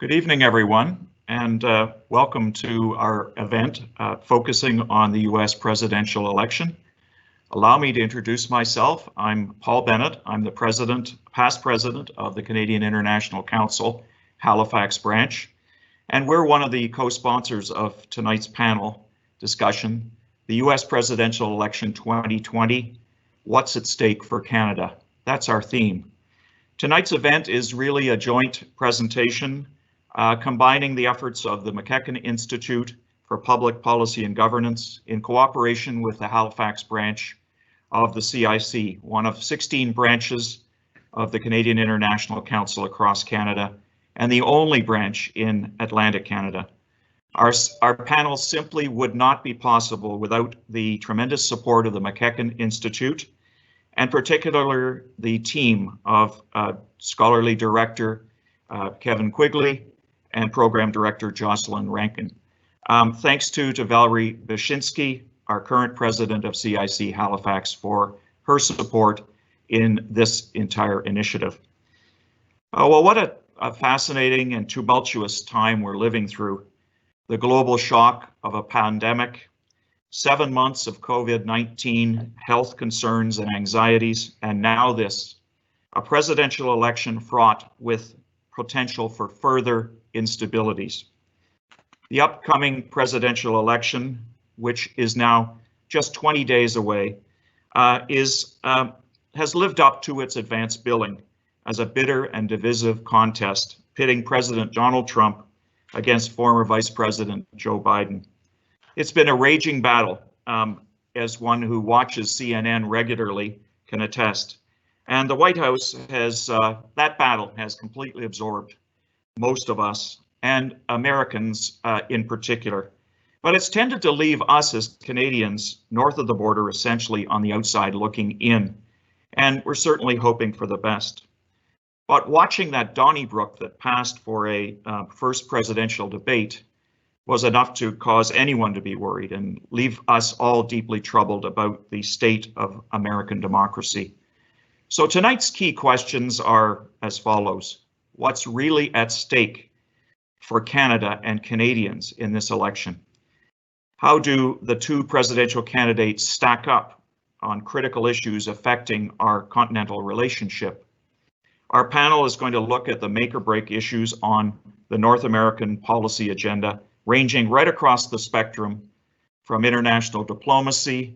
Good evening, everyone, and welcome to our event focusing on the U.S. presidential election. Allow me to introduce myself. I'm Paul Bennett. I'm the past president of the Canadian International Council, Halifax branch, and we're one of the co-sponsors of tonight's panel discussion, the U.S. presidential election 2020, What's at Stake for Canada? That's our theme. Tonight's event is really a joint presentation combining the efforts of the McEachern Institute for Public Policy and Governance in cooperation with the Halifax branch of the CIC, one of 16 branches of the Canadian International Council across Canada, and the only branch in Atlantic Canada. Our panel simply would not be possible without the tremendous support of the McEachern Institute, and particularly the team of Scholarly Director Kevin Quigley and Program Director Jocelyn Rankin. Thanks to Valerie Wyszynski, our current president of CIC Halifax, for her support in this entire initiative. Well, what a fascinating and tumultuous time we're living through. The global shock of a pandemic, 7 months of COVID-19 health concerns and anxieties, and now this, a presidential election fraught with potential for further instabilities. The upcoming presidential election, which is now just 20 days away, has lived up to its advanced billing as a bitter and divisive contest pitting President Donald Trump against former Vice President Joe Biden. It's been a raging battle, as one who watches CNN regularly can attest. And the White House has, that battle has completely absorbed most of us and Americans in particular. But it's tended to leave us as Canadians north of the border essentially on the outside looking in. And we're certainly hoping for the best. But watching that Donnybrook that passed for a first presidential debate was enough to cause anyone to be worried and leave us all deeply troubled about the state of American democracy. So tonight's key questions are as follows. What's really at stake for Canada and Canadians in this election? How do the two presidential candidates stack up on critical issues affecting our continental relationship? Our panel is going to look at the make or break issues on the North American policy agenda, ranging right across the spectrum from international diplomacy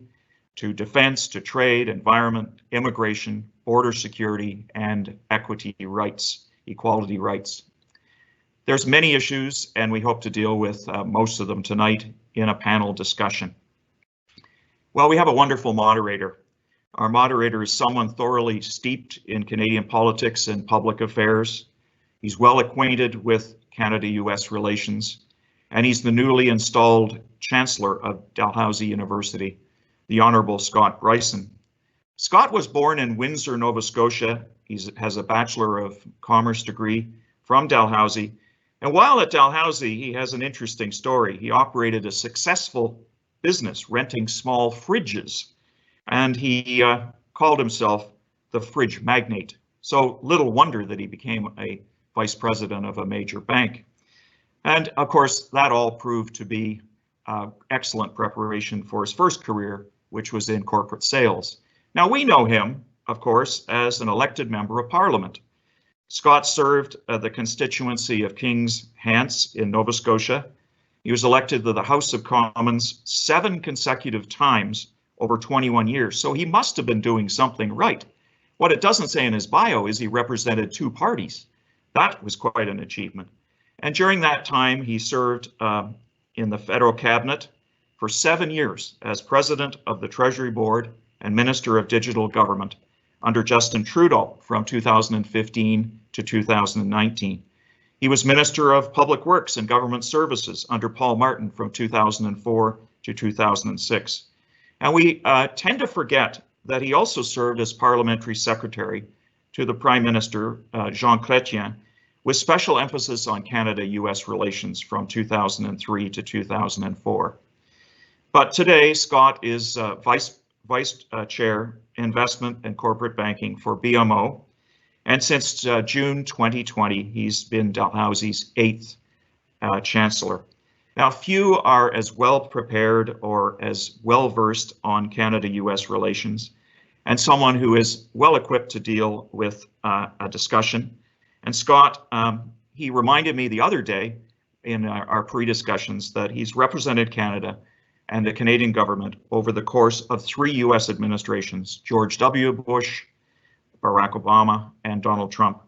to defense, to trade, environment, immigration, border security, and equality rights. There's many issues, and we hope to deal with most of them tonight in a panel discussion. Well, we have a wonderful moderator. Our moderator is someone thoroughly steeped in Canadian politics and public affairs. He's well acquainted with Canada-US relations, and he's the newly installed Chancellor of Dalhousie University, the Honourable Scott Brison. Scott was born in Windsor, Nova Scotia. He has a Bachelor of Commerce degree from Dalhousie. And while at Dalhousie, he has an interesting story. He operated a successful business renting small fridges, and he called himself the fridge magnate. So little wonder that he became a vice president of a major bank. And of course, that all proved to be excellent preparation for his first career, which was in corporate sales. Now we know him, of course, as an elected member of Parliament. Scott served the constituency of Kings Hants in Nova Scotia. He was elected to the House of Commons 7 consecutive times over 21 years, so he must have been doing something right. What it doesn't say in his bio is he represented 2 parties. That was quite an achievement. And during that time, he served in the federal cabinet for 7 years as president of the Treasury Board and Minister of Digital Government under Justin Trudeau from 2015 to 2019. He was Minister of Public Works and Government Services under Paul Martin from 2004 to 2006. And we tend to forget that he also served as Parliamentary Secretary to the Prime Minister, Jean Chrétien, with special emphasis on Canada-US relations from 2003 to 2004. But today, Scott is Vice Chair, Investment and Corporate Banking for BMO. And since June 2020, he's been Dalhousie's 8th Chancellor. Now, few are as well prepared or as well versed on Canada-US relations, and someone who is well equipped to deal with a discussion. And Scott, he reminded me the other day in our pre-discussions that he's represented Canada and the Canadian government over the course of 3 US administrations, George W. Bush, Barack Obama, and Donald Trump.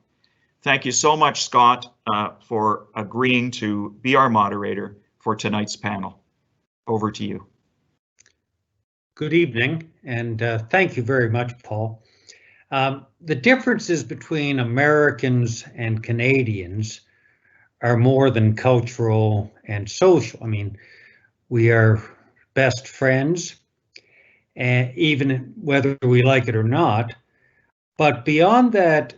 Thank you so much, Scott, for agreeing to be our moderator for tonight's panel. Over to you. Good evening, and thank you very much, Paul. The differences between Americans and Canadians are more than cultural and social. I mean, we are best friends, and even whether we like it or not. But beyond that,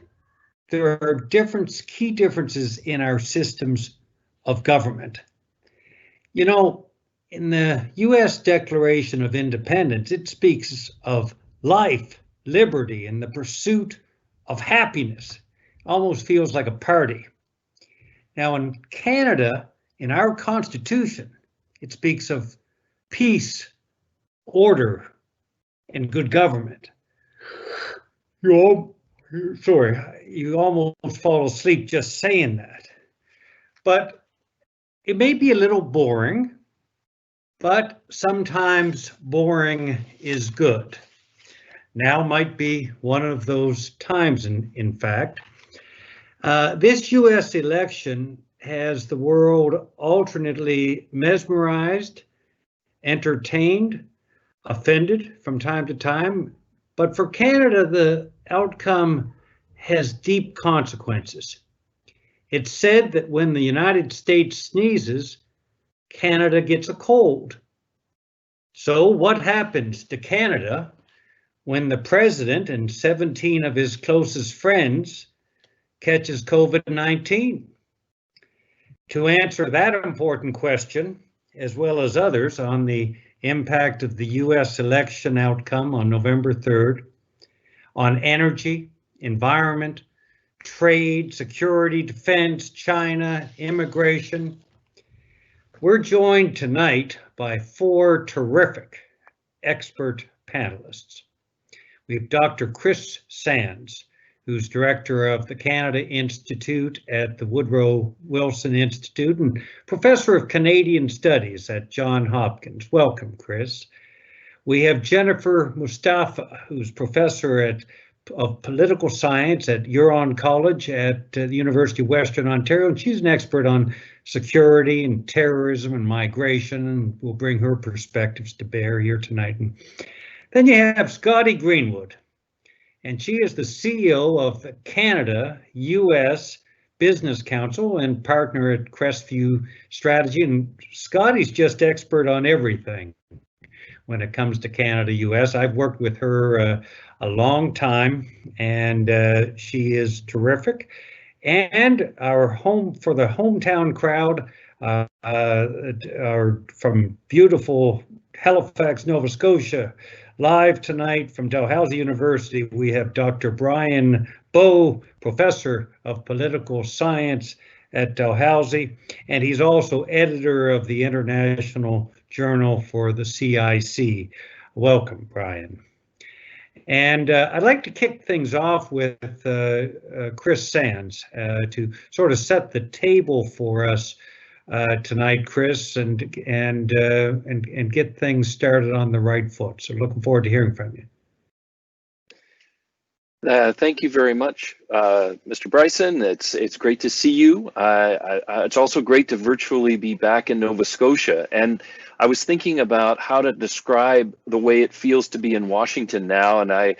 there are key differences in our systems of government. You know, in the US Declaration of Independence, it speaks of life, liberty, and the pursuit of happiness. Almost feels like a party. Now in Canada, in our Constitution, it speaks of peace, order, and good government. You almost fall asleep just saying that. But it may be a little boring, but sometimes boring is good. Now might be one of those times, in fact. This US election has the world alternately mesmerized, entertained, offended from time to time. But for Canada, the outcome has deep consequences. It's said that when the United States sneezes, Canada gets a cold. So what happens to Canada when the president and 17 of his closest friends catches COVID-19? To answer that important question, as well as others on the impact of the US election outcome on November 3rd, on energy, environment, trade, security, defense, China, immigration, we're joined tonight by 4 terrific expert panelists. We have Dr. Chris Sands, who's director of the Canada Institute at the Woodrow Wilson Institute and professor of Canadian Studies at Johns Hopkins. Welcome, Chris. We have Jennifer Mustafa, who's professor of political science at Huron College at the University of Western Ontario, and she's an expert on security and terrorism and migration, and we'll bring her perspectives to bear here tonight. And then you have Scottie Greenwood, and she is the CEO of the Canada-US Business Council and partner at Crestview Strategy. And Scottie's just expert on everything when it comes to Canada-US. I've worked with her a long time, and she is terrific. And our for the hometown crowd are from beautiful Halifax, Nova Scotia. Live tonight from Dalhousie University, we have Dr. Brian Bowe, professor of political science at Dalhousie, and he's also editor of the International Journal for the CIC. Welcome, Brian. And I'd like to kick things off with Chris Sands to sort of set the table for us tonight, Chris, and get things started on the right foot. So looking forward to hearing from you. Thank you very much, Mr. Brison. It's great to see you. It's also great to virtually be back in Nova Scotia. And I was thinking about how to describe the way it feels to be in Washington now, and I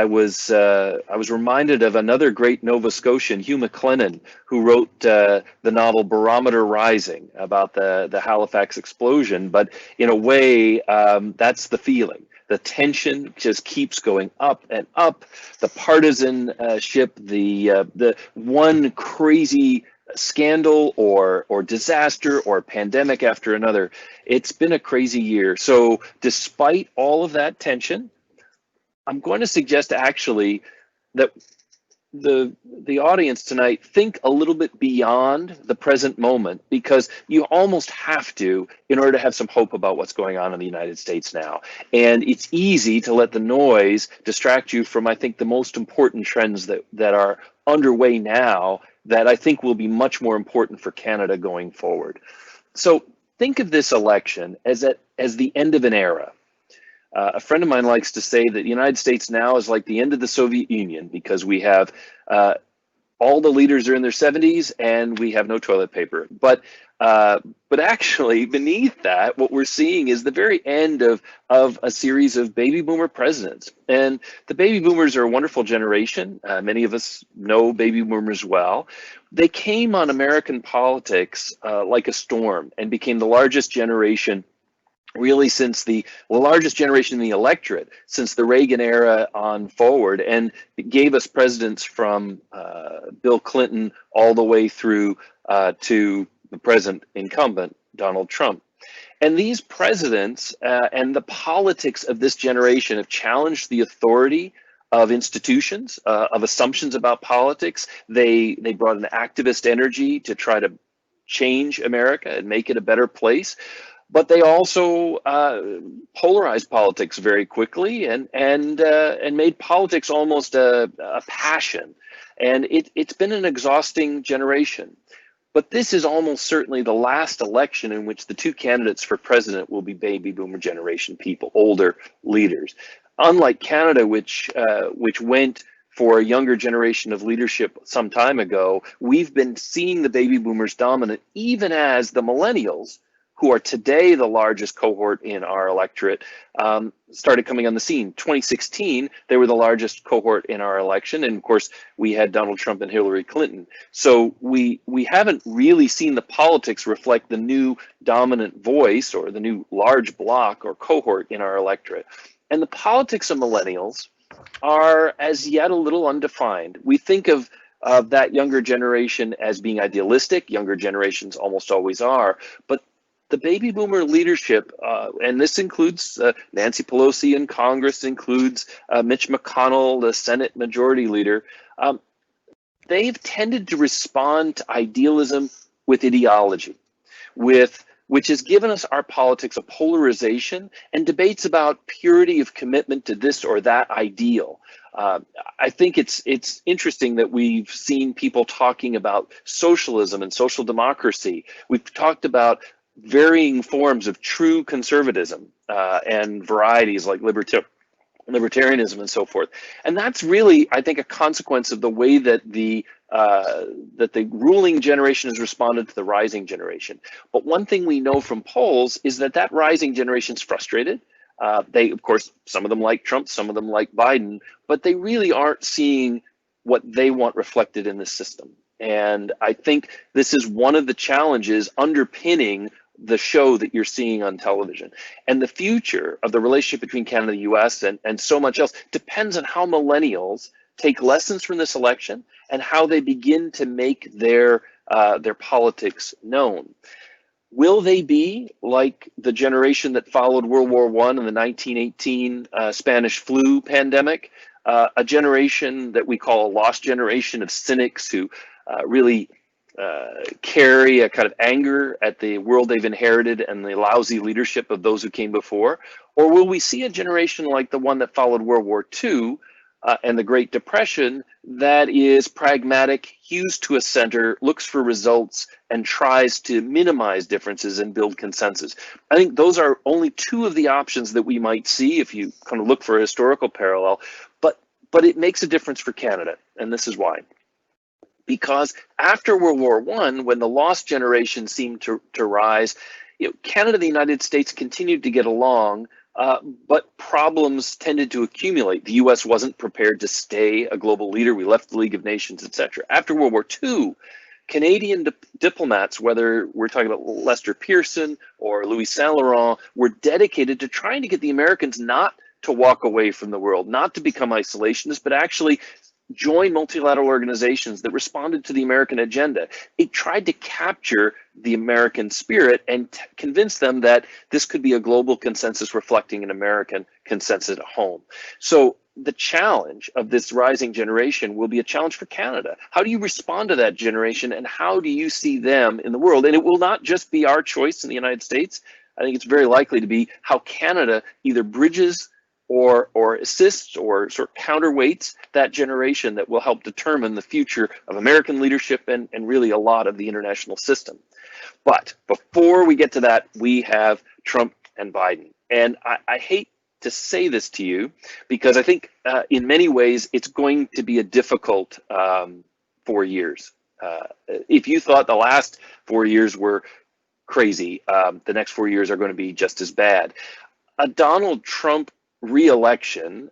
was reminded of another great Nova Scotian, Hugh McLennan, who wrote the novel Barometer Rising about the Halifax explosion. But in a way, that's the feeling. The tension just keeps going up and up. The partisanship, the one crazy scandal or disaster or pandemic after another. It's been a crazy year. So despite all of that tension, I'm going to suggest actually that the audience tonight think a little bit beyond the present moment, because you almost have to in order to have some hope about what's going on in the United States now. And it's easy to let the noise distract you from, I think, the most important trends that are underway now that I think will be much more important for Canada going forward. So think of this election as the end of an era. A friend of mine likes to say that the United States now is like the end of the Soviet Union, because we have all the leaders are in their 70s and we have no toilet paper. But actually, beneath that, what we're seeing is the very end of a series of baby boomer presidents. And the baby boomers are a wonderful generation. Many of us know baby boomers well. They came on American politics like a storm and became the largest generation, really since the largest generation in the electorate since the Reagan era on forward, and it gave us presidents from Bill Clinton all the way through to the present incumbent, Donald Trump. And these presidents and the politics of this generation have challenged the authority of institutions, of assumptions about politics. They brought an activist energy to try to change America and make it a better place. But they also polarized politics very quickly and made politics almost a passion. And it's been an exhausting generation. But this is almost certainly the last election in which the two candidates for president will be baby boomer generation people, older leaders. Unlike Canada, which went for a younger generation of leadership some time ago, we've been seeing the baby boomers dominant, even as the millennials, who are today the largest cohort in our electorate, started coming on the scene. 2016, they were the largest cohort in our election. And of course, we had Donald Trump and Hillary Clinton. So we haven't really seen the politics reflect the new dominant voice or the new large block or cohort in our electorate. And the politics of millennials are as yet a little undefined. We think of that younger generation as being idealistic. Younger generations almost always are. But the baby boomer leadership, and this includes Nancy Pelosi in Congress, includes Mitch McConnell, the Senate Majority Leader, they've tended to respond to idealism with ideology, which has given us our politics a polarization and debates about purity of commitment to this or that ideal. I think it's interesting that we've seen people talking about socialism and social democracy. We've talked about varying forms of true conservatism and varieties like libertarianism and so forth. And that's really, I think, a consequence of the way that the ruling generation has responded to the rising generation. But one thing we know from polls is that rising generation is frustrated. They, of course, some of them like Trump, some of them like Biden, but they really aren't seeing what they want reflected in the system. And I think this is one of the challenges underpinning the show that you're seeing on television. And the future of the relationship between Canada and the US and so much else depends on how millennials take lessons from this election and how they begin to make their politics known. Will they be like the generation that followed World War I and the 1918 Spanish flu pandemic, a generation that we call a lost generation of cynics who really carry a kind of anger at the world they've inherited and the lousy leadership of those who came before? Or will we see a generation like the one that followed World War II and the Great Depression that is pragmatic, hews to a center, looks for results, and tries to minimize differences and build consensus? I think those are only two of the options that we might see if you kind of look for a historical parallel, but it makes a difference for Canada, and this is why. Because after World War I, when the lost generation seemed to rise, Canada and the United States continued to get along, but problems tended to accumulate. The US wasn't prepared to stay a global leader. We left the League of Nations, etc. After World War II, Canadian diplomats, whether we're talking about Lester Pearson or Louis Saint Laurent, were dedicated to trying to get the Americans not to walk away from the world, not to become isolationists, but actually join multilateral organizations that responded to the American agenda. It tried to capture the American spirit and convince them that this could be a global consensus reflecting an American consensus at home. So the challenge of this rising generation will be a challenge for Canada. How do you respond to that generation, and how do you see them in the world? And it will not just be our choice in the United States. I think it's very likely to be how Canada either bridges or assists or sort of counterweights that generation that will help determine the future of American leadership and really a lot of the international system. But before we get to that, we have Trump and Biden. And I hate to say this to you, because I think in many ways it's going to be a difficult 4 years. If you thought the last 4 years were crazy, the next 4 years are going to be just as bad. A Donald Trump re-election,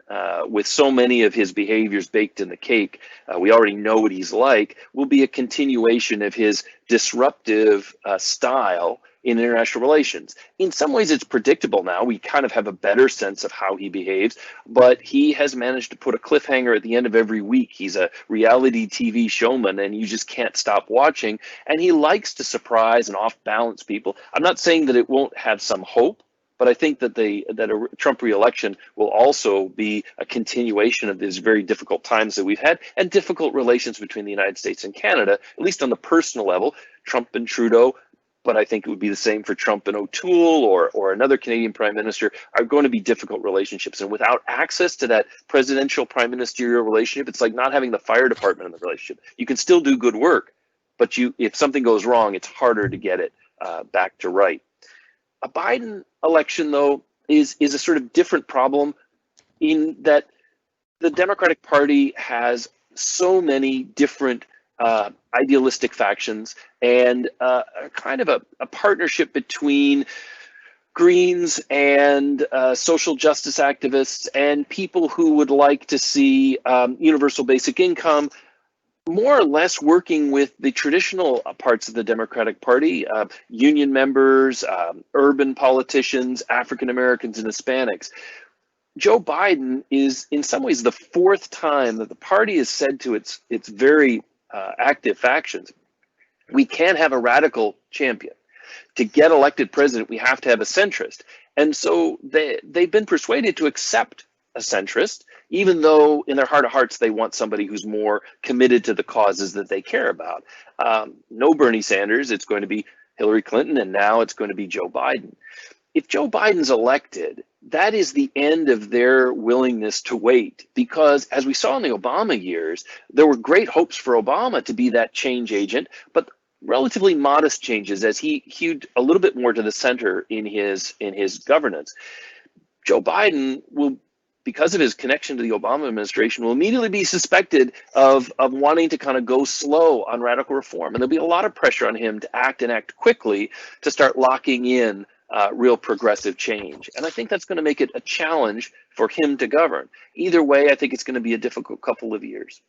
with so many of his behaviors baked in the cake, we already know what he's like, will be a continuation of his disruptive style in international relations. In some ways, it's predictable now. We kind of have a better sense of how he behaves, but he has managed to put a cliffhanger at the end of every week. He's a reality TV showman, and you just can't stop watching. And he likes to surprise and off-balance people. I'm not saying that it won't have some hope, but I think that a Trump re-election will also be a continuation of these very difficult times that we've had, and difficult relations between the United States and Canada, at least on the personal level. Trump and Trudeau, but I think it would be the same for Trump and O'Toole or another Canadian prime minister, are going to be difficult relationships. And without access to that presidential prime ministerial relationship, it's like not having the fire department in the relationship. You can still do good work, but if something goes wrong, it's harder to get it back to right. A Biden election, though, is a sort of different problem in that the Democratic Party has so many different idealistic factions, and kind of a partnership between Greens and social justice activists and people who would like to see universal basic income, more or less working with the traditional parts of the Democratic Party, union members, urban politicians, African Americans, and Hispanics. Joe Biden is in some ways the fourth time that the party has said to its very active factions, we can't have a radical champion. To get elected president, we have to have a centrist. And so they've been persuaded to accept a centrist, even though in their heart of hearts, they want somebody who's more committed to the causes that they care about. No Bernie Sanders, it's going to be Hillary Clinton, and now it's going to be Joe Biden. If Joe Biden's elected, that is the end of their willingness to wait, because as we saw in the Obama years, there were great hopes for Obama to be that change agent, but relatively modest changes as he hewed a little bit more to the center in his governance. Joe Biden will, because of his connection to the Obama administration, will immediately be suspected of wanting to kind of go slow on radical reform. And there'll be a lot of pressure on him to act quickly to start locking in real progressive change. And I think that's going to make it a challenge for him to govern. Either way, I think it's going to be a difficult couple of years.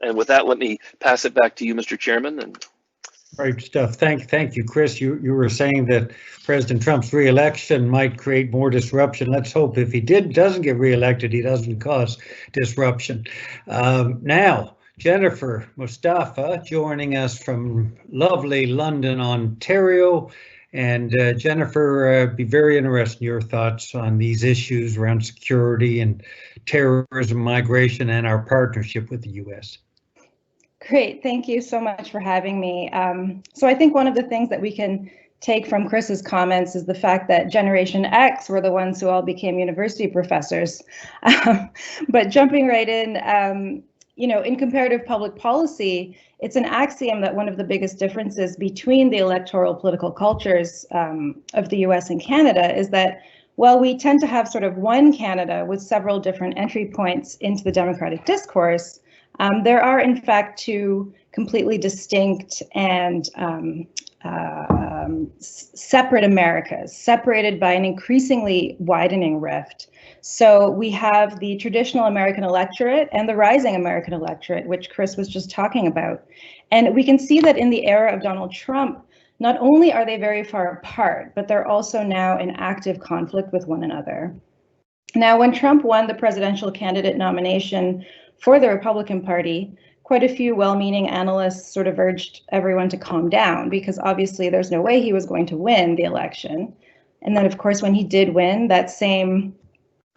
And with that, let me pass it back to you, Mr. Chairman. And great stuff. Thank you, Chris. You were saying that President Trump's re-election might create more disruption. Let's hope if he doesn't get re-elected, he doesn't cause disruption. Now, Jennifer Mustafa joining us from lovely London, Ontario. And Jennifer, be very interested in your thoughts on these issues around security and terrorism, migration, and our partnership with the U.S. Great, thank you so much for having me. So I think one of the things that we can take from Chris's comments is the fact that Generation X were the ones who all became university professors. But jumping right in, in comparative public policy, it's an axiom that one of the biggest differences between the electoral political cultures of the US and Canada is that while we tend to have sort of one Canada with several different entry points into the democratic discourse, there are in fact two completely distinct and separate Americas, separated by an increasingly widening rift. So we have the traditional American electorate and the rising American electorate, which Chris was just talking about. And we can see that in the era of Donald Trump, not only are they very far apart, but they're also now in active conflict with one another. Now, when Trump won the presidential candidate nomination for the Republican Party, quite a few well-meaning analysts sort of urged everyone to calm down, because obviously there's no way he was going to win the election. And then, of course, when he did win, that same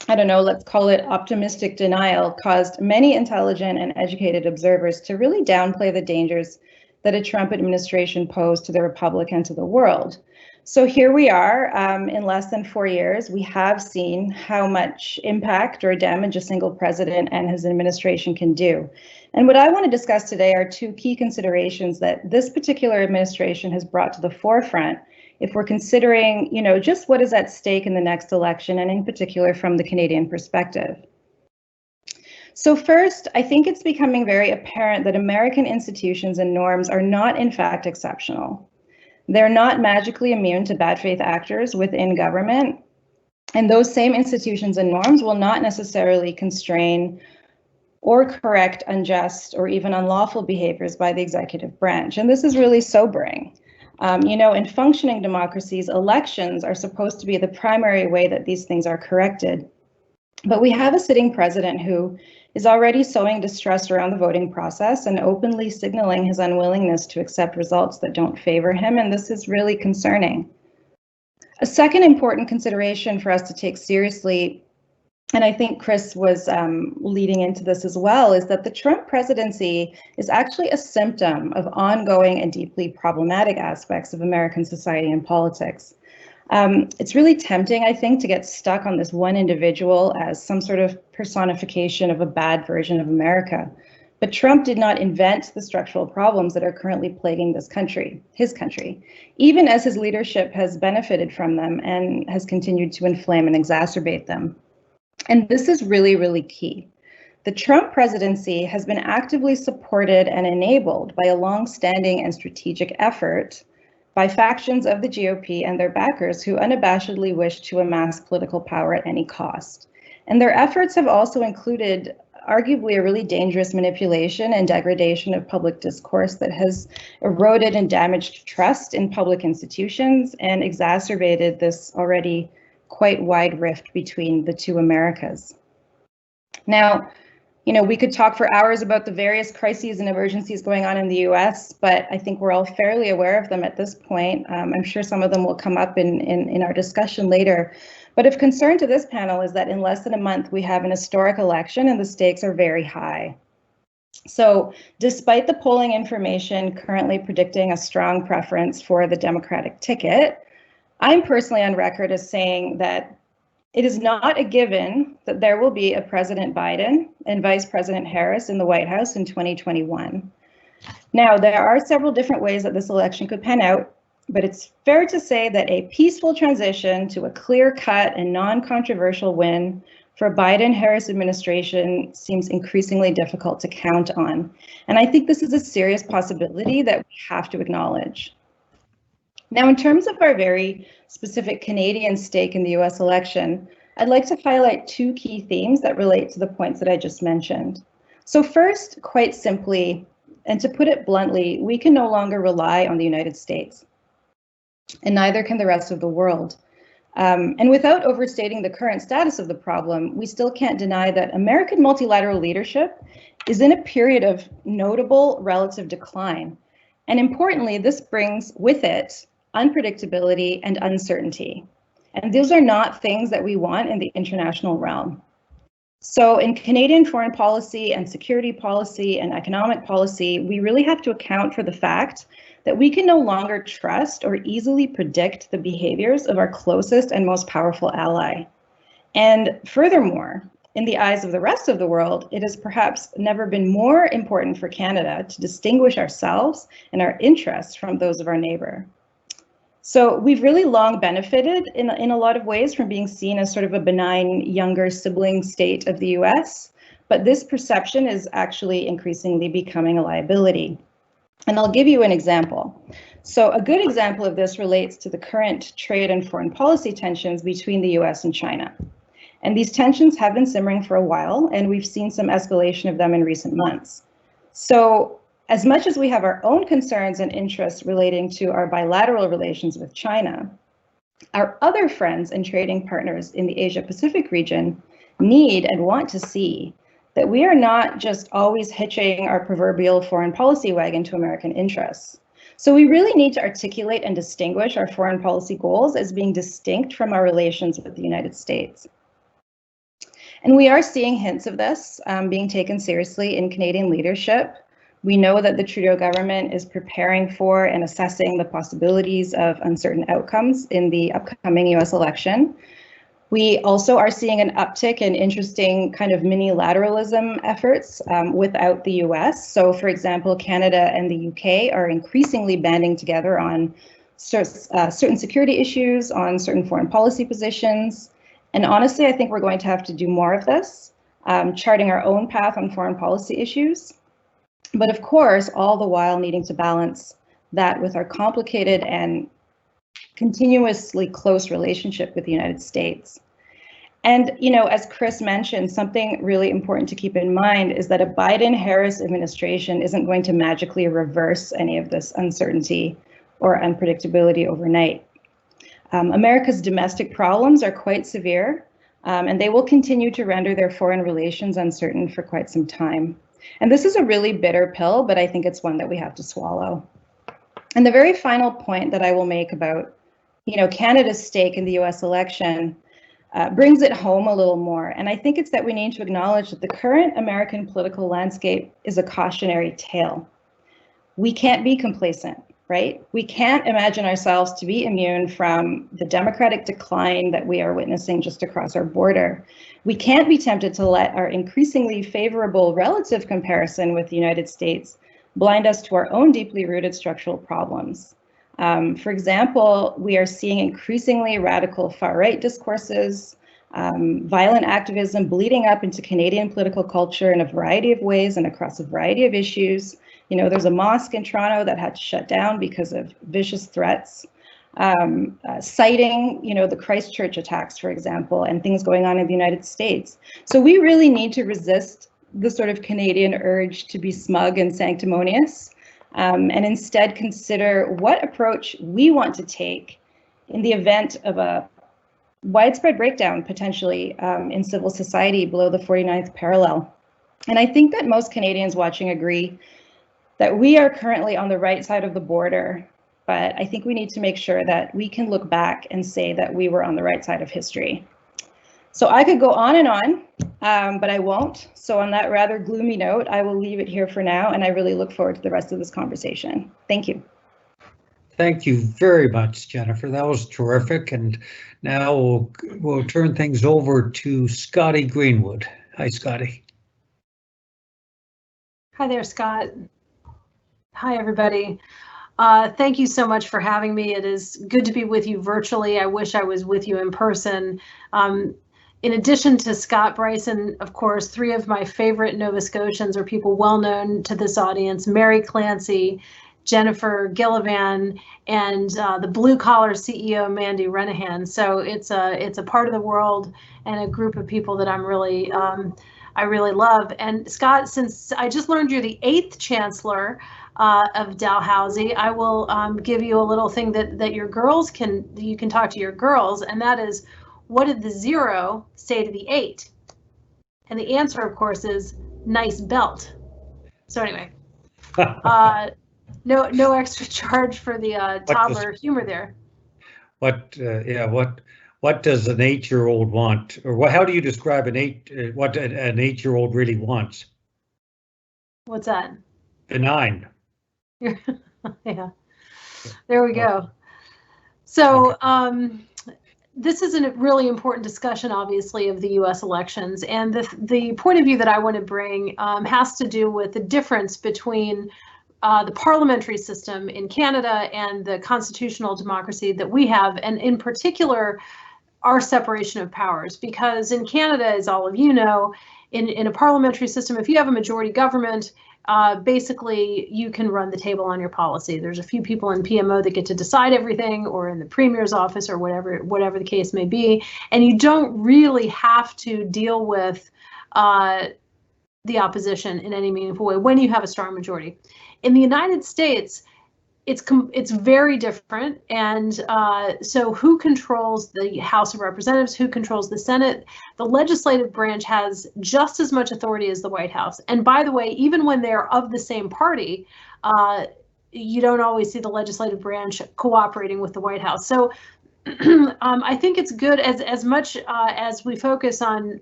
I don't know, let's call it optimistic denial, caused many intelligent and educated observers to really downplay the dangers that a Trump administration posed to the Republic and to the world. So here we are, in less than 4 years, we have seen how much impact or damage a single president and his administration can do. And what I want to discuss today are two key considerations that this particular administration has brought to the forefront if we're considering, just what is at stake in the next election, and in particular from the Canadian perspective. So first, I think it's becoming very apparent that American institutions and norms are not in fact exceptional. They're not magically immune to bad faith actors within government, and those same institutions and norms will not necessarily constrain or correct unjust or even unlawful behaviors by the executive branch. And this is really sobering. In functioning democracies, elections are supposed to be the primary way that these things are corrected. But we have a sitting president who is already sowing distrust around the voting process and openly signaling his unwillingness to accept results that don't favor him, and this is really concerning. A second important consideration for us to take seriously, and I think Chris was leading into this as well, is that the Trump presidency is actually a symptom of ongoing and deeply problematic aspects of American society and politics. It's really tempting, I think, to get stuck on this one individual as some sort of personification of a bad version of America. But Trump did not invent the structural problems that are currently plaguing this country, his country, even as his leadership has benefited from them and has continued to inflame and exacerbate them. And this is really, really key. The Trump presidency has been actively supported and enabled by a long-standing and strategic effort by factions of the GOP and their backers who unabashedly wish to amass political power at any cost. And their efforts have also included arguably a really dangerous manipulation and degradation of public discourse that has eroded and damaged trust in public institutions and exacerbated this already quite wide rift between the two Americas. Now, we could talk for hours about the various crises and emergencies going on in the US, but I think we're all fairly aware of them at this point. I'm sure some of them will come up in our discussion later. But of concern to this panel is that in less than a month, we have an historic election and the stakes are very high. So despite the polling information currently predicting a strong preference for the Democratic ticket, I'm personally on record as saying that it is not a given that there will be a President Biden and Vice President Harris in the White House in 2021. Now, there are several different ways that this election could pan out, but it's fair to say that a peaceful transition to a clear-cut and non-controversial win for Biden-Harris administration seems increasingly difficult to count on. And I think this is a serious possibility that we have to acknowledge. Now, in terms of our very specific Canadian stake in the US election, I'd like to highlight two key themes that relate to the points that I just mentioned. So first, quite simply, and to put it bluntly, we can no longer rely on the United States, and neither can the rest of the world. And without overstating the current status of the problem, we still can't deny that American multilateral leadership is in a period of notable relative decline. And importantly, this brings with it unpredictability and uncertainty. And those are not things that we want in the international realm. So in Canadian foreign policy and security policy and economic policy, we really have to account for the fact that we can no longer trust or easily predict the behaviors of our closest and most powerful ally. And furthermore, in the eyes of the rest of the world, it has perhaps never been more important for Canada to distinguish ourselves and our interests from those of our neighbor. So we've really long benefited in a lot of ways from being seen as sort of a benign younger sibling state of the US, but this perception is actually increasingly becoming a liability. And I'll give you an example. So a good example of this relates to the current trade and foreign policy tensions between the US and China. And these tensions have been simmering for a while, and we've seen some escalation of them in recent months. So as much as we have our own concerns and interests relating to our bilateral relations with China, our other friends and trading partners in the Asia-Pacific region need and want to see that we are not just always hitching our proverbial foreign policy wagon to American interests. So we really need to articulate and distinguish our foreign policy goals as being distinct from our relations with the United States. And we are seeing hints of this being taken seriously in Canadian leadership. We know that the Trudeau government is preparing for and assessing the possibilities of uncertain outcomes in the upcoming US election. We also are seeing an uptick in interesting kind of mini-lateralism efforts without the US. So for example, Canada and the UK are increasingly banding together on certain security issues, on certain foreign policy positions. And honestly, I think we're going to have to do more of this, charting our own path on foreign policy issues. But of course, all the while needing to balance that with our complicated and continuously close relationship with the United States. And, you know, as Chris mentioned, something really important to keep in mind is that a Biden-Harris administration isn't going to magically reverse any of this uncertainty or unpredictability overnight. America's domestic problems are quite severe, and they will continue to render their foreign relations uncertain for quite some time. And this is a really bitter pill, but I think it's one that we have to swallow. And the very final point that I will make about, you know, Canada's stake in the US election brings it home a little more. And I think it's that we need to acknowledge that the current American political landscape is a cautionary tale. We can't be complacent, right? We can't imagine ourselves to be immune from the democratic decline that we are witnessing just across our border. We can't be tempted to let our increasingly favorable relative comparison with the United States blind us to our own deeply rooted structural problems. For example, we are seeing increasingly radical far-right discourses, violent activism bleeding up into Canadian political culture in a variety of ways and across a variety of issues. You know, there's a mosque in Toronto that had to shut down because of vicious threats, citing, you know, the Christchurch attacks, for example, and things going on in the United States. So we really need to resist the sort of Canadian urge to be smug and sanctimonious, and instead consider what approach we want to take in the event of a widespread breakdown, potentially, in civil society below the 49th parallel. And I think that most Canadians watching agree that we are currently on the right side of the border, but I think we need to make sure that we can look back and say that we were on the right side of history. So I could go on and on, but I won't. So on that rather gloomy note, I will leave it here for now, and I really look forward to the rest of this conversation. Thank you. Thank you very much, Jennifer. That was terrific. And now we'll turn things over to Scottie Greenwood. Hi, Scottie. Hi there, Scott. Hi, everybody. Thank you so much for having me. It is good to be with you virtually. I wish I was with you in person. In addition to Scott, Brison, of course, three of my favorite Nova Scotians are people well known to this audience: Mary Clancy, Jennifer Gillivan, and the blue collar CEO Mandy Renahan. So it's a part of the world and a group of people that I'm really I really love. And Scott, since I just learned you're the 8th Chancellor of Dalhousie, I will give you a little thing that your girls you can talk to your girls, and that is, what did the 0 say to the 8? And the answer, of course, is nice belt. So anyway, no extra charge for the toddler humor there. What does an 8-year-old want, or how do you describe what an 8-year-old really wants? What's that? Benign. Yeah, there we go. So this is a really important discussion, obviously, of the U.S. elections, and the point of view that I want to bring has to do with the difference between the parliamentary system in Canada and the constitutional democracy that we have, and in particular, our separation of powers. Because in Canada, as all of you know, in a parliamentary system, if you have a majority government, basically you can run the table on your policy. There's a few people in PMO that get to decide everything, or in the premier's office, or whatever the case may be, and you don't really have to deal with the opposition in any meaningful way when you have a strong majority. In the United States, it's very different, and so who controls the House of Representatives, who controls the Senate? The legislative branch has just as much authority as the White House. And by the way, even when they're of the same party, you don't always see the legislative branch cooperating with the White House. So I think it's good as much as we focus on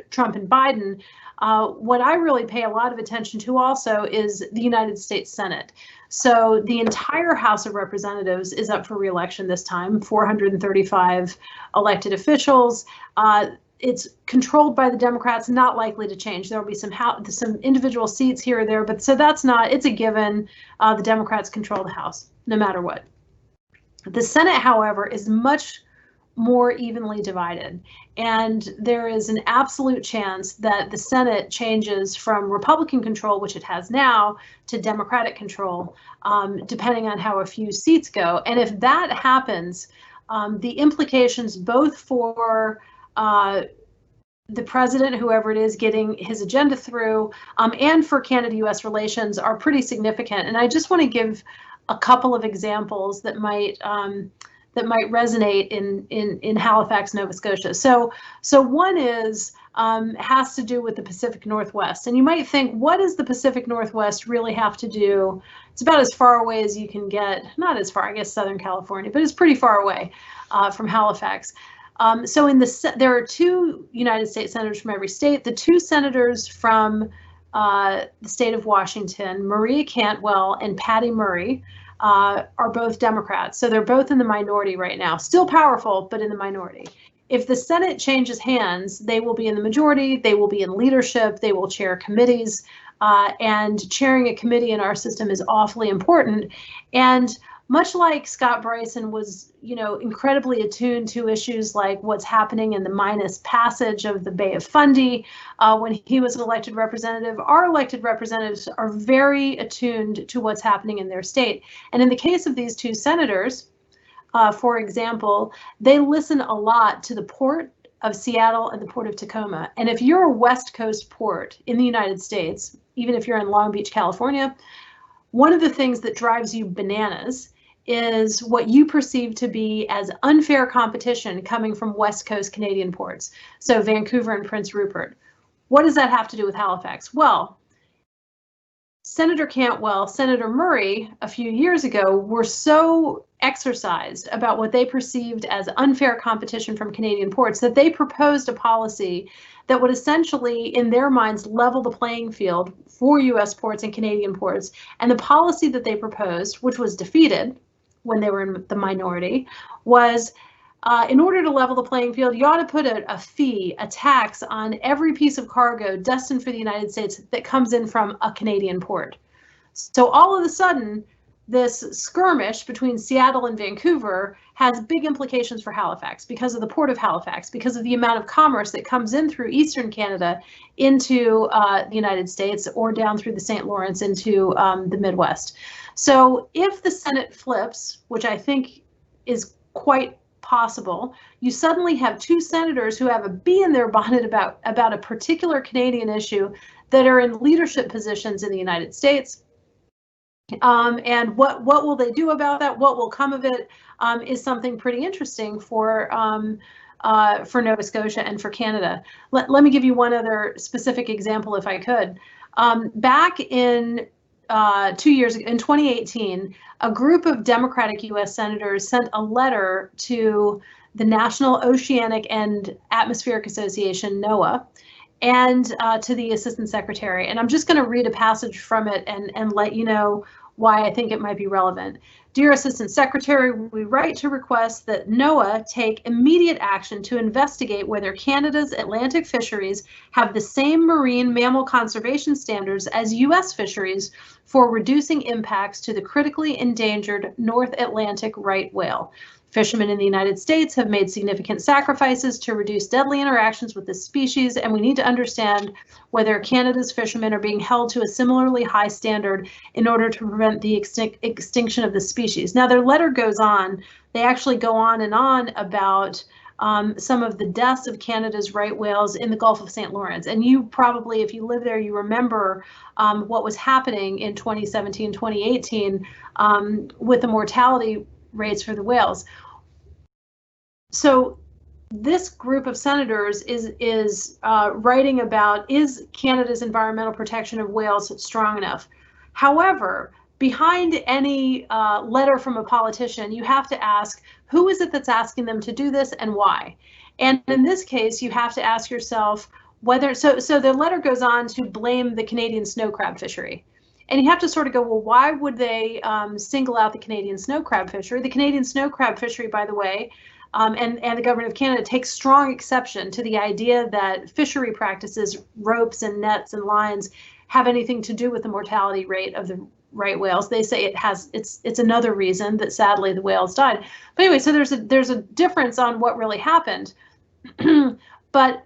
Trump and Biden. What I really pay a lot of attention to also is the United States Senate. So the entire House of Representatives is up for re-election this time, 435 elected officials. It's controlled by the Democrats, not likely to change. There will be some individual seats here or there, but so that's not, it's a given. The Democrats control the House, no matter what. The Senate, however, is much more evenly divided, and there is an absolute chance that the Senate changes from Republican control, which it has now, to Democratic control, depending on how a few seats go. And if that happens, the implications both for the president, whoever it is, getting his agenda through, and for Canada-U.S. relations are pretty significant. And I just want to give a couple of examples that might resonate in Halifax, Nova Scotia. So one is has to do with the Pacific Northwest, and you might think, what does the Pacific Northwest really have to do? It's about as far away as you can get. Not as far, I guess, Southern California, but it's pretty far away from Halifax. So there are 2 United States senators from every state. The 2 senators from the state of Washington, Maria Cantwell and Patty Murray, are both Democrats. So they're both in the minority right now. Still powerful, but in the minority. If the Senate changes hands, they will be in the majority. They will be in leadership. They will chair committees. And chairing a committee in our system is awfully important. And much like Scott Brison was, incredibly attuned to issues like what's happening in the Minas Passage of the Bay of Fundy when he was an elected representative, our elected representatives are very attuned to what's happening in their state. And in the case of these 2 senators, for example, they listen a lot to the Port of Seattle and the Port of Tacoma. And if you're a West Coast port in the United States, even if you're in Long Beach, California, one of the things that drives you bananas is what you perceive to be as unfair competition coming from West Coast Canadian ports. So Vancouver and Prince Rupert. What does that have to do with Halifax? Well, Senator Cantwell, Senator Murray, a few years ago, were so exercised about what they perceived as unfair competition from Canadian ports that they proposed a policy that would essentially, in their minds, level the playing field for U.S. ports and Canadian ports. And the policy that they proposed, which was defeated when they were in the minority, was in order to level the playing field, you ought to put a fee, a tax on every piece of cargo destined for the United States that comes in from a Canadian port. So all of a sudden, this skirmish between Seattle and Vancouver has big implications for Halifax because of the Port of Halifax, because of the amount of commerce that comes in through Eastern Canada into the United States or down through the St. Lawrence into the Midwest. So if the Senate flips, which I think is quite possible, you suddenly have 2 senators who have a bee in their bonnet about a particular Canadian issue that are in leadership positions in the United States. And what will they do about that? What will come of it is something pretty interesting for Nova Scotia and for Canada. Let me give you one other specific example, if I could. Back in 2 years ago, in 2018, a group of Democratic U.S. senators sent a letter to the National Oceanic and Atmospheric Association, NOAA, and to the Assistant Secretary. And I'm just going to read a passage from it and let you know why I think it might be relevant. Dear Assistant Secretary, we write to request that NOAA take immediate action to investigate whether Canada's Atlantic fisheries have the same marine mammal conservation standards as U.S. fisheries for reducing impacts to the critically endangered North Atlantic right whale. Fishermen in the United States have made significant sacrifices to reduce deadly interactions with this species, and we need to understand whether Canada's fishermen are being held to a similarly high standard in order to prevent the extinction of the species. Now, their letter goes on. They actually go on and on about some of the deaths of Canada's right whales in the Gulf of St. Lawrence. And you probably, if you live there, you remember what was happening in 2017, 2018 with the mortality rates for the whales. So this group of senators is writing about, is Canada's environmental protection of whales strong enough? However, behind any letter from a politician, you have to ask, who is it that's asking them to do this and why? And in this case, you have to ask yourself whether, so the letter goes on to blame the Canadian snow crab fishery. And you have to sort of go, well, why would they single out the Canadian snow crab fishery? The Canadian snow crab fishery, by the way, and the government of Canada takes strong exception to the idea that fishery practices, ropes and nets and lines, have anything to do with the mortality rate of the right whales. They say it's another reason that sadly the whales died. But anyway, so there's a difference on what really happened. But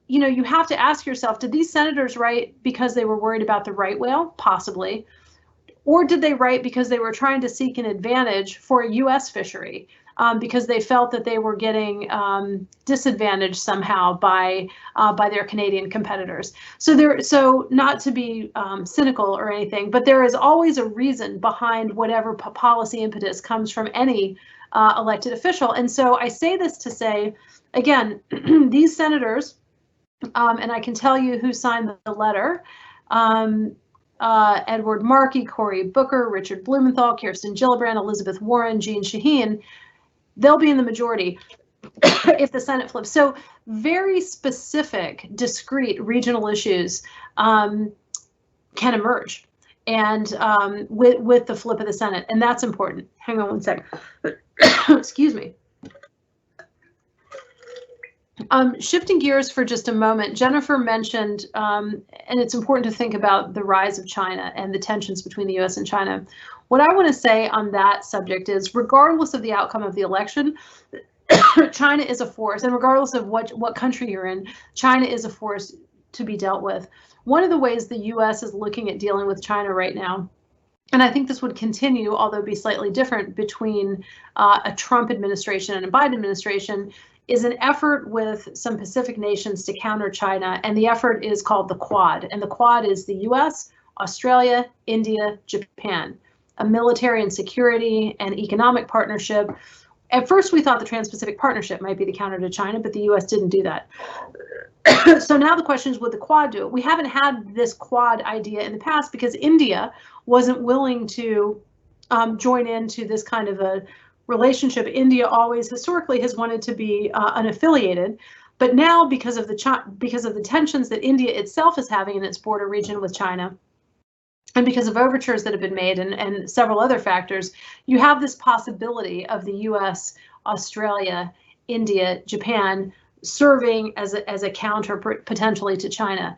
you know, you have to ask yourself, did these senators write because they were worried about the right whale? Possibly. Or did they write because they were trying to seek an advantage for a U.S. fishery, because they felt that they were getting disadvantaged somehow by their Canadian competitors? So not to be cynical or anything, but there is always a reason behind whatever policy impetus comes from any elected official. And so I say this to say, again, these senators, and I can tell you who signed the letter: Edward Markey, Cory Booker, Richard Blumenthal, Kirsten Gillibrand, Elizabeth Warren, Jeanne Shaheen. They'll be in the majority if the Senate flips. So very specific, discrete regional issues can emerge, and with the flip of the Senate, and that's important. Hang on one second. Excuse me. Shifting gears for just a moment, Jennifer mentioned, and it's important to think about the rise of China and the tensions between the US and China. What I want to say on that subject is, regardless of the outcome of the election, China is a force, and regardless of what country you're in, China is a force to be dealt with. One of the ways the US is looking at dealing with China right now, and I think this would continue, although be slightly different between a Trump administration and a Biden administration, is an effort with some Pacific nations to counter China, and the effort is called the Quad. And the Quad is the US, Australia, India, Japan, a military and security and economic partnership. At first, we thought the Trans-Pacific Partnership might be the counter to China, but the US didn't do that. So now the question is, would the Quad do it? We haven't had this Quad idea in the past because India wasn't willing to join into this kind of a relationship. India always historically has wanted to be unaffiliated, but now because of the tensions that India itself is having in its border region with China, and because of overtures that have been made and several other factors, you have this possibility of the US, Australia, India, Japan serving as a counter potentially to China.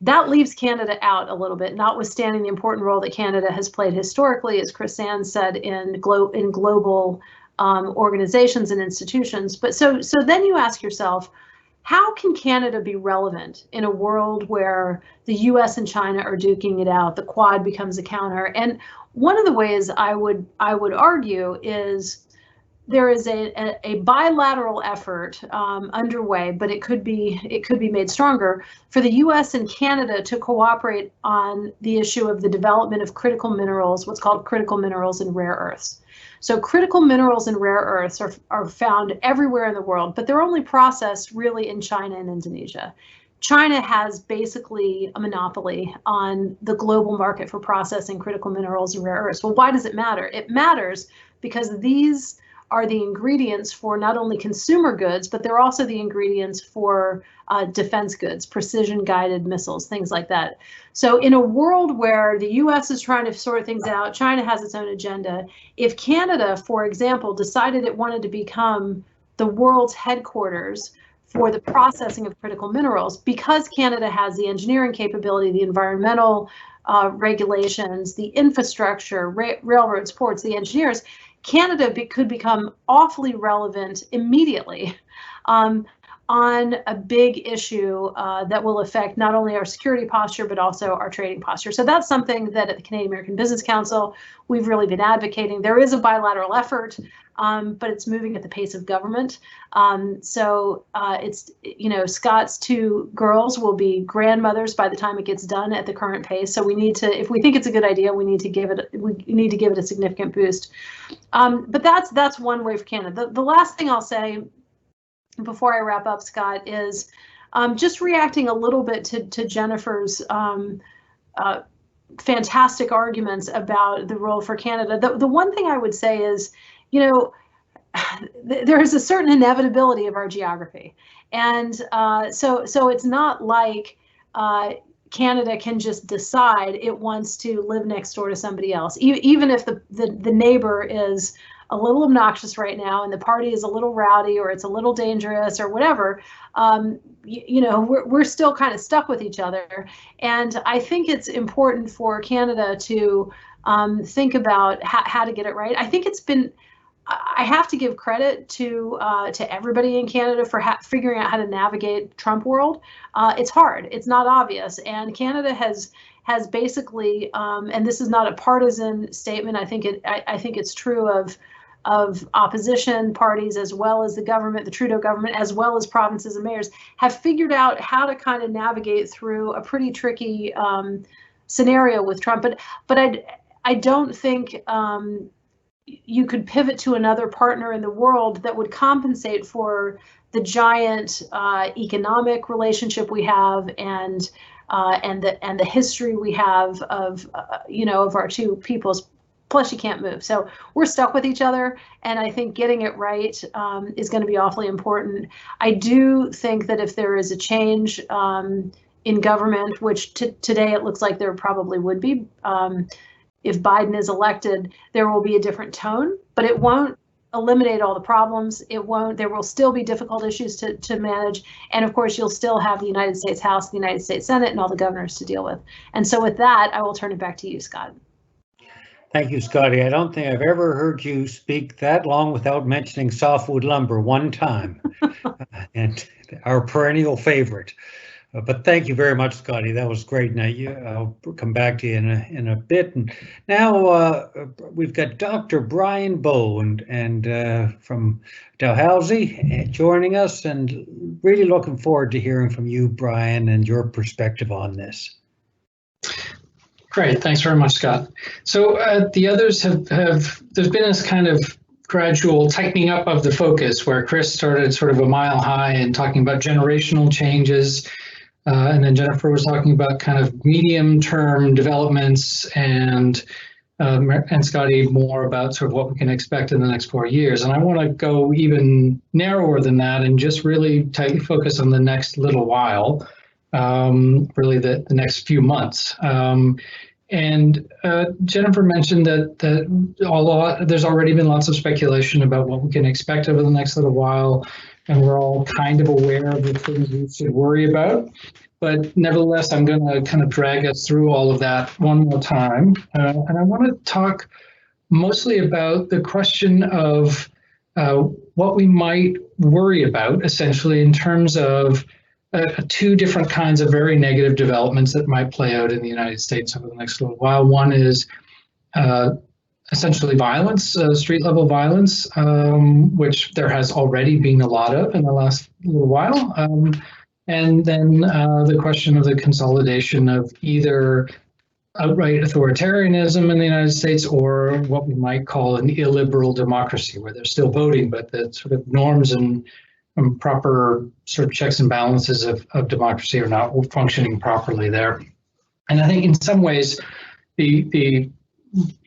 That leaves Canada out a little bit, notwithstanding the important role that Canada has played historically, as Chris Sands said, in global organizations and institutions. But so then you ask yourself, how can Canada be relevant in a world where the US and China are duking it out, the Quad becomes a counter? And one of the ways I would argue is there is a bilateral effort underway, but it could be made stronger for the US and Canada to cooperate on the issue of the development of critical minerals, what's called critical minerals and rare earths. So critical minerals and rare earths are found everywhere in the world, but they're only processed really in China and Indonesia. China has basically a monopoly on the global market for processing critical minerals and rare earths. Well, why does it matter? It matters because these are the ingredients for not only consumer goods, but they're also the ingredients for defense goods, precision guided missiles, things like that. So in a world where the US is trying to sort things out, China has its own agenda. If Canada, for example, decided it wanted to become the world's headquarters for the processing of critical minerals, because Canada has the engineering capability, the environmental regulations, the infrastructure, railroads, ports, the engineers, Canada could become awfully relevant immediately on a big issue that will affect not only our security posture, but also our trading posture. So that's something that at the Canadian American Business Council, we've really been advocating. There is a bilateral effort, but it's moving at the pace of government. It's, you know, Scott's two girls will be grandmothers by the time it gets done at the current pace. So we need to, if we think it's a good idea, we need to give it a significant boost. But that's one way for Canada. The last thing I'll say before I wrap up, Scott, is just reacting a little bit to Jennifer's fantastic arguments about the role for Canada. The one thing I would say is, you know, there is a certain inevitability of our geography, and so it's not like Canada can just decide it wants to live next door to somebody else, even if the neighbor is a little obnoxious right now and the party is a little rowdy or it's a little dangerous or whatever. You know, we're still kind of stuck with each other, and I think it's important for Canada to think about how to get it right. I think it's been. I have to give credit to everybody in Canada for figuring out how to navigate Trump world. It's hard. It's not obvious, and Canada has basically, and this is not a partisan statement. I think it's true of opposition parties as well as the government, the Trudeau government, as well as provinces and mayors, have figured out how to kind of navigate through a pretty tricky scenario with Trump. But I don't think. You could pivot to another partner in the world that would compensate for the giant economic relationship we have and the history we have of you know, of our two peoples. Plus, you can't move, so we're stuck with each other. And I think getting it right is going to be awfully important. I do think that if there is a change in government, which today it looks like there probably would be. If Biden is elected, there will be a different tone, but it won't eliminate all the problems. It won't. There will still be difficult issues to manage. And of course, you'll still have the United States House, the United States Senate, and all the governors to deal with. And so with that, I will turn it back to you, Scott. Thank you, Scottie. I don't think I've ever heard you speak that long without mentioning softwood lumber one time, and our perennial favorite. But thank you very much, Scottie. That was great. Now I'll come back to you in a bit. And now we've got Dr. Brian Bowe and from Dalhousie joining us, and really looking forward to hearing from you, Brian, and your perspective on this. Great, thanks very much, Scott. So the others have there's been this kind of gradual tightening up of the focus where Chris started sort of a mile high and talking about generational changes. And then Jennifer was talking about kind of medium-term developments, and Scottie more about sort of what we can expect in the next 4 years. And I want to go even narrower than that and just really tightly focus on the next little while, really the next few months. And Jennifer mentioned that there's already been lots of speculation about what we can expect over the next little while, and we're all kind of aware of the things we should worry about. But nevertheless, I'm going to kind of drag us through all of that one more time. And I want to talk mostly about the question of what we might worry about, essentially, in terms of two different kinds of very negative developments that might play out in the United States over the next little while. One is essentially violence, street level violence, which there has already been a lot of in the last little while. And then the question of the consolidation of either outright authoritarianism in the United States or what we might call an illiberal democracy, where they're still voting, but the sort of norms and proper sort of checks and balances of democracy are not functioning properly there. And I think in some ways, the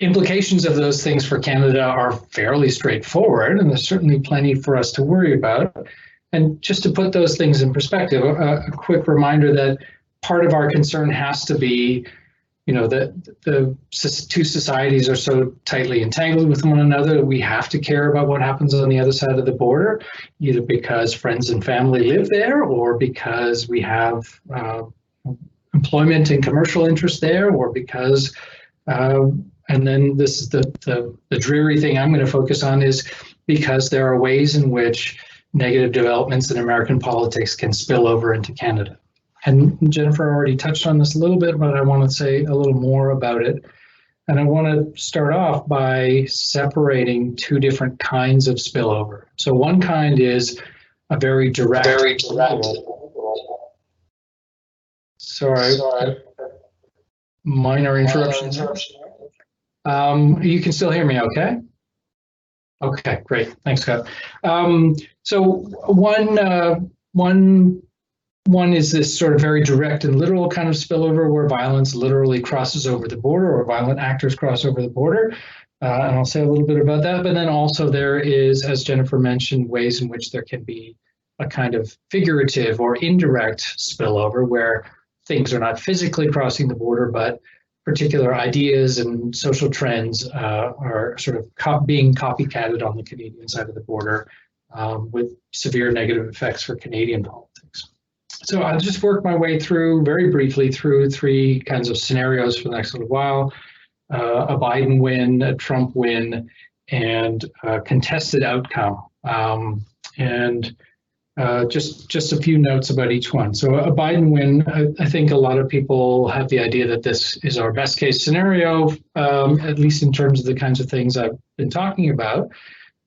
implications of those things for Canada are fairly straightforward, and there's certainly plenty for us to worry about. And just to put those things in perspective, a quick reminder that part of our concern has to be, you know, that the two societies are so tightly entangled with one another that we have to care about what happens on the other side of the border, either because friends and family live there or because we have employment and commercial interest there, or because, and then this is the dreary thing I'm going to focus on, is because there are ways in which negative developments in American politics can spill over into Canada. And Jennifer already touched on this a little bit, but I want to say a little more about it. And I want to start off by separating two different kinds of spillover. So one kind is a very direct. Sorry. Minor interruption. You can still hear me okay? Okay, great. Thanks, Scott. So one One is this sort of very direct and literal kind of spillover where violence literally crosses over the border, or violent actors cross over the border. And I'll say a little bit about that. But then also there is, as Jennifer mentioned, ways in which there can be a kind of figurative or indirect spillover where things are not physically crossing the border, but particular ideas and social trends are sort of being copycatted on the Canadian side of the border with severe negative effects for Canadian politics. So I'll just work my way through, very briefly, through three kinds of scenarios for the next little while. A Biden win, a Trump win, and a contested outcome. Just a few notes about each one. So a Biden win, I think a lot of people have the idea that this is our best case scenario, at least in terms of the kinds of things I've been talking about.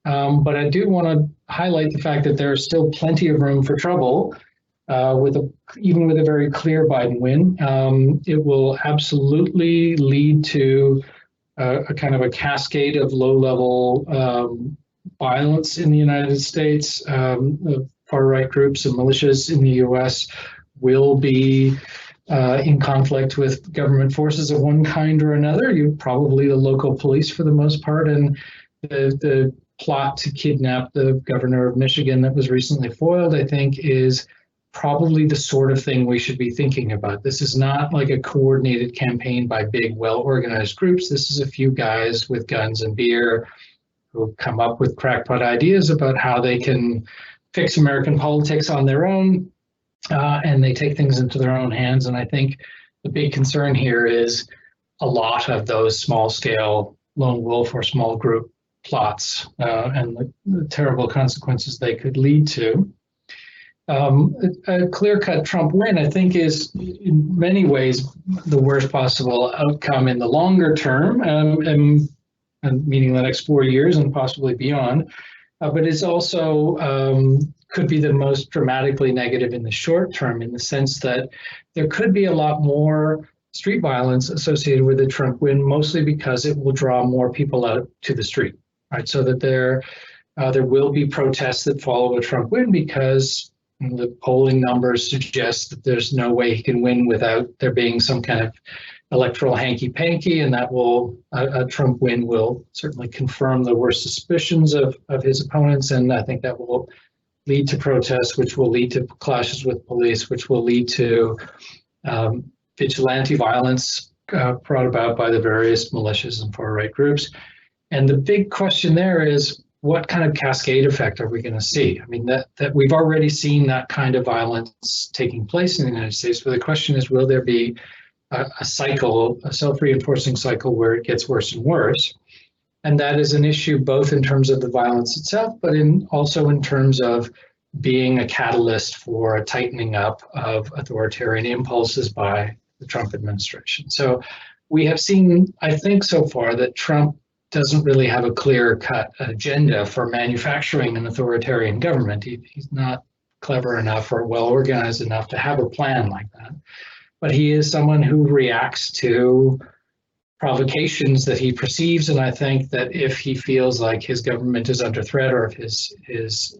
But I do want to highlight the fact that there is still plenty of room for trouble even with a very clear Biden win. It will absolutely lead to a kind of a cascade of low-level violence in the United States. Far-right groups and militias in the U.S. will be in conflict with government forces of one kind or another. Probably the local police for the most part, and the plot to kidnap the governor of Michigan that was recently foiled, I think, is probably the sort of thing we should be thinking about. This is not like a coordinated campaign by big, well-organized groups. This is a few guys with guns and beer who come up with crackpot ideas about how they can fix American politics on their own, and they take things into their own hands. And I think the big concern here is a lot of those small-scale lone wolf or small group plots and the terrible consequences they could lead to. A clear-cut Trump win, I think, is in many ways the worst possible outcome in the longer term, and meaning the next 4 years and possibly beyond. But it's also could be the most dramatically negative in the short term, in the sense that there could be a lot more street violence associated with the Trump win, mostly because it will draw more people out to the street, right? So that there will be protests that follow a Trump win, because the polling numbers suggest that there's no way he can win without there being some kind of electoral hanky-panky, and that a Trump win will certainly confirm the worst suspicions of his opponents, and I think that will lead to protests, which will lead to clashes with police, which will lead to vigilante violence brought about by the various militias and far-right groups. And the big question there is, what kind of cascade effect are we going to see? I mean, that we've already seen that kind of violence taking place in the United States, but the question is, will there be a cycle, a self-reinforcing cycle where it gets worse and worse? And that is an issue both in terms of the violence itself, but also in terms of being a catalyst for a tightening up of authoritarian impulses by the Trump administration. So we have seen, I think so far, that Trump doesn't really have a clear-cut agenda for manufacturing an authoritarian government. He's not clever enough or well-organized enough to have a plan like that. But he is someone who reacts to provocations that he perceives, and I think that if he feels like his government is under threat, or if his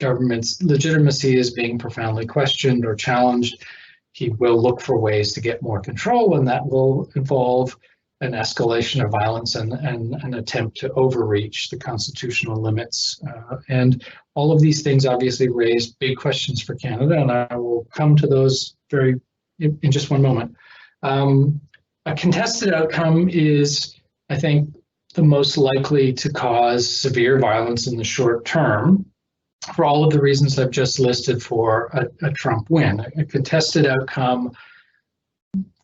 government's legitimacy is being profoundly questioned or challenged, he will look for ways to get more control, and that will involve an escalation of violence and an attempt to overreach the constitutional limits. And all of these things obviously raise big questions for Canada, and I will come to those in just one moment. A contested outcome is, I think, the most likely to cause severe violence in the short term, for all of the reasons I've just listed for a Trump win. A contested outcome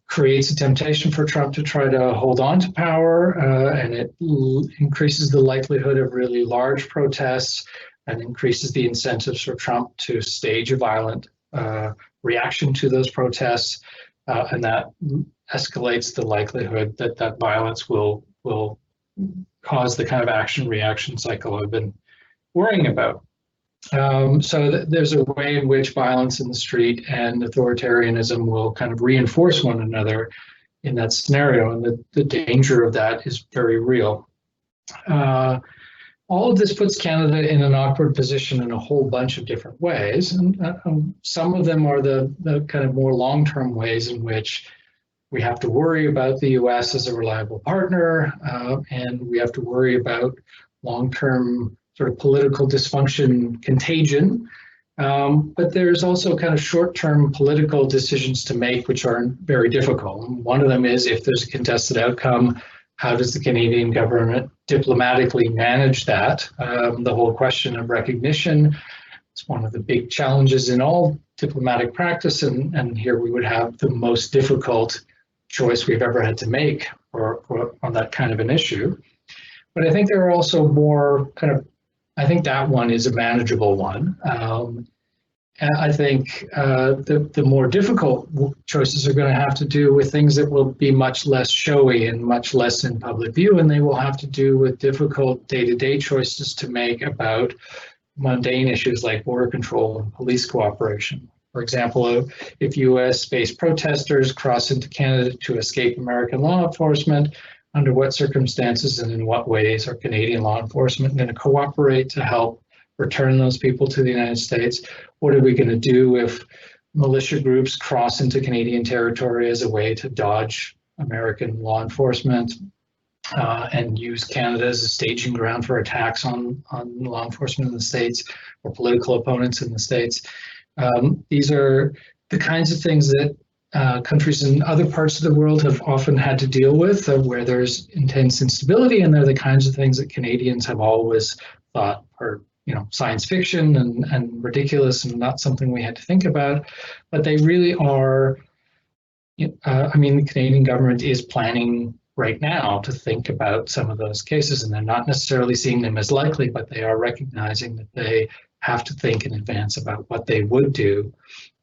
creates a temptation for Trump to try to hold on to power, and it increases the likelihood of really large protests and increases the incentives for Trump to stage a violent reaction to those protests, and that escalates the likelihood that that violence will cause the kind of action-reaction cycle I've been worrying about. So there's a way in which violence in the street and authoritarianism will kind of reinforce one another in that scenario, and the danger of that is very real. all of this puts Canada in an awkward position in a whole bunch of different ways. And some of them are the kind of more long-term ways in which we have to worry about the US as a reliable partner, and we have to worry about long-term sort of political dysfunction contagion. But there's also kind of short-term political decisions to make, which are very difficult. One of them is, if there's a contested outcome, how does the Canadian government diplomatically manage that? The whole question of recognition, it's one of the big challenges in all diplomatic practice, and here we would have the most difficult choice we've ever had to make on that kind of an issue. But I think there are also more kind of, I think that one is a manageable one. And I think the more difficult choices are going to have to do with things that will be much less showy and much less in public view, and they will have to do with difficult day-to-day choices to make about mundane issues like border control and police cooperation. For example, if US-based protesters cross into Canada to escape American law enforcement, under what circumstances and in what ways are Canadian law enforcement going to cooperate to help return those people to the United States? What are we going to do if militia groups cross into Canadian territory as a way to dodge American law enforcement and use Canada as a staging ground for attacks on law enforcement in the States or political opponents in the States? These are the kinds of things that countries in other parts of the world have often had to deal with, where there's intense instability, and they're the kinds of things that Canadians have always thought are, science fiction and ridiculous and not something we had to think about. But they really are, the Canadian government is planning right now to think about some of those cases, and they're not necessarily seeing them as likely, but they are recognizing that they have to think in advance about what they would do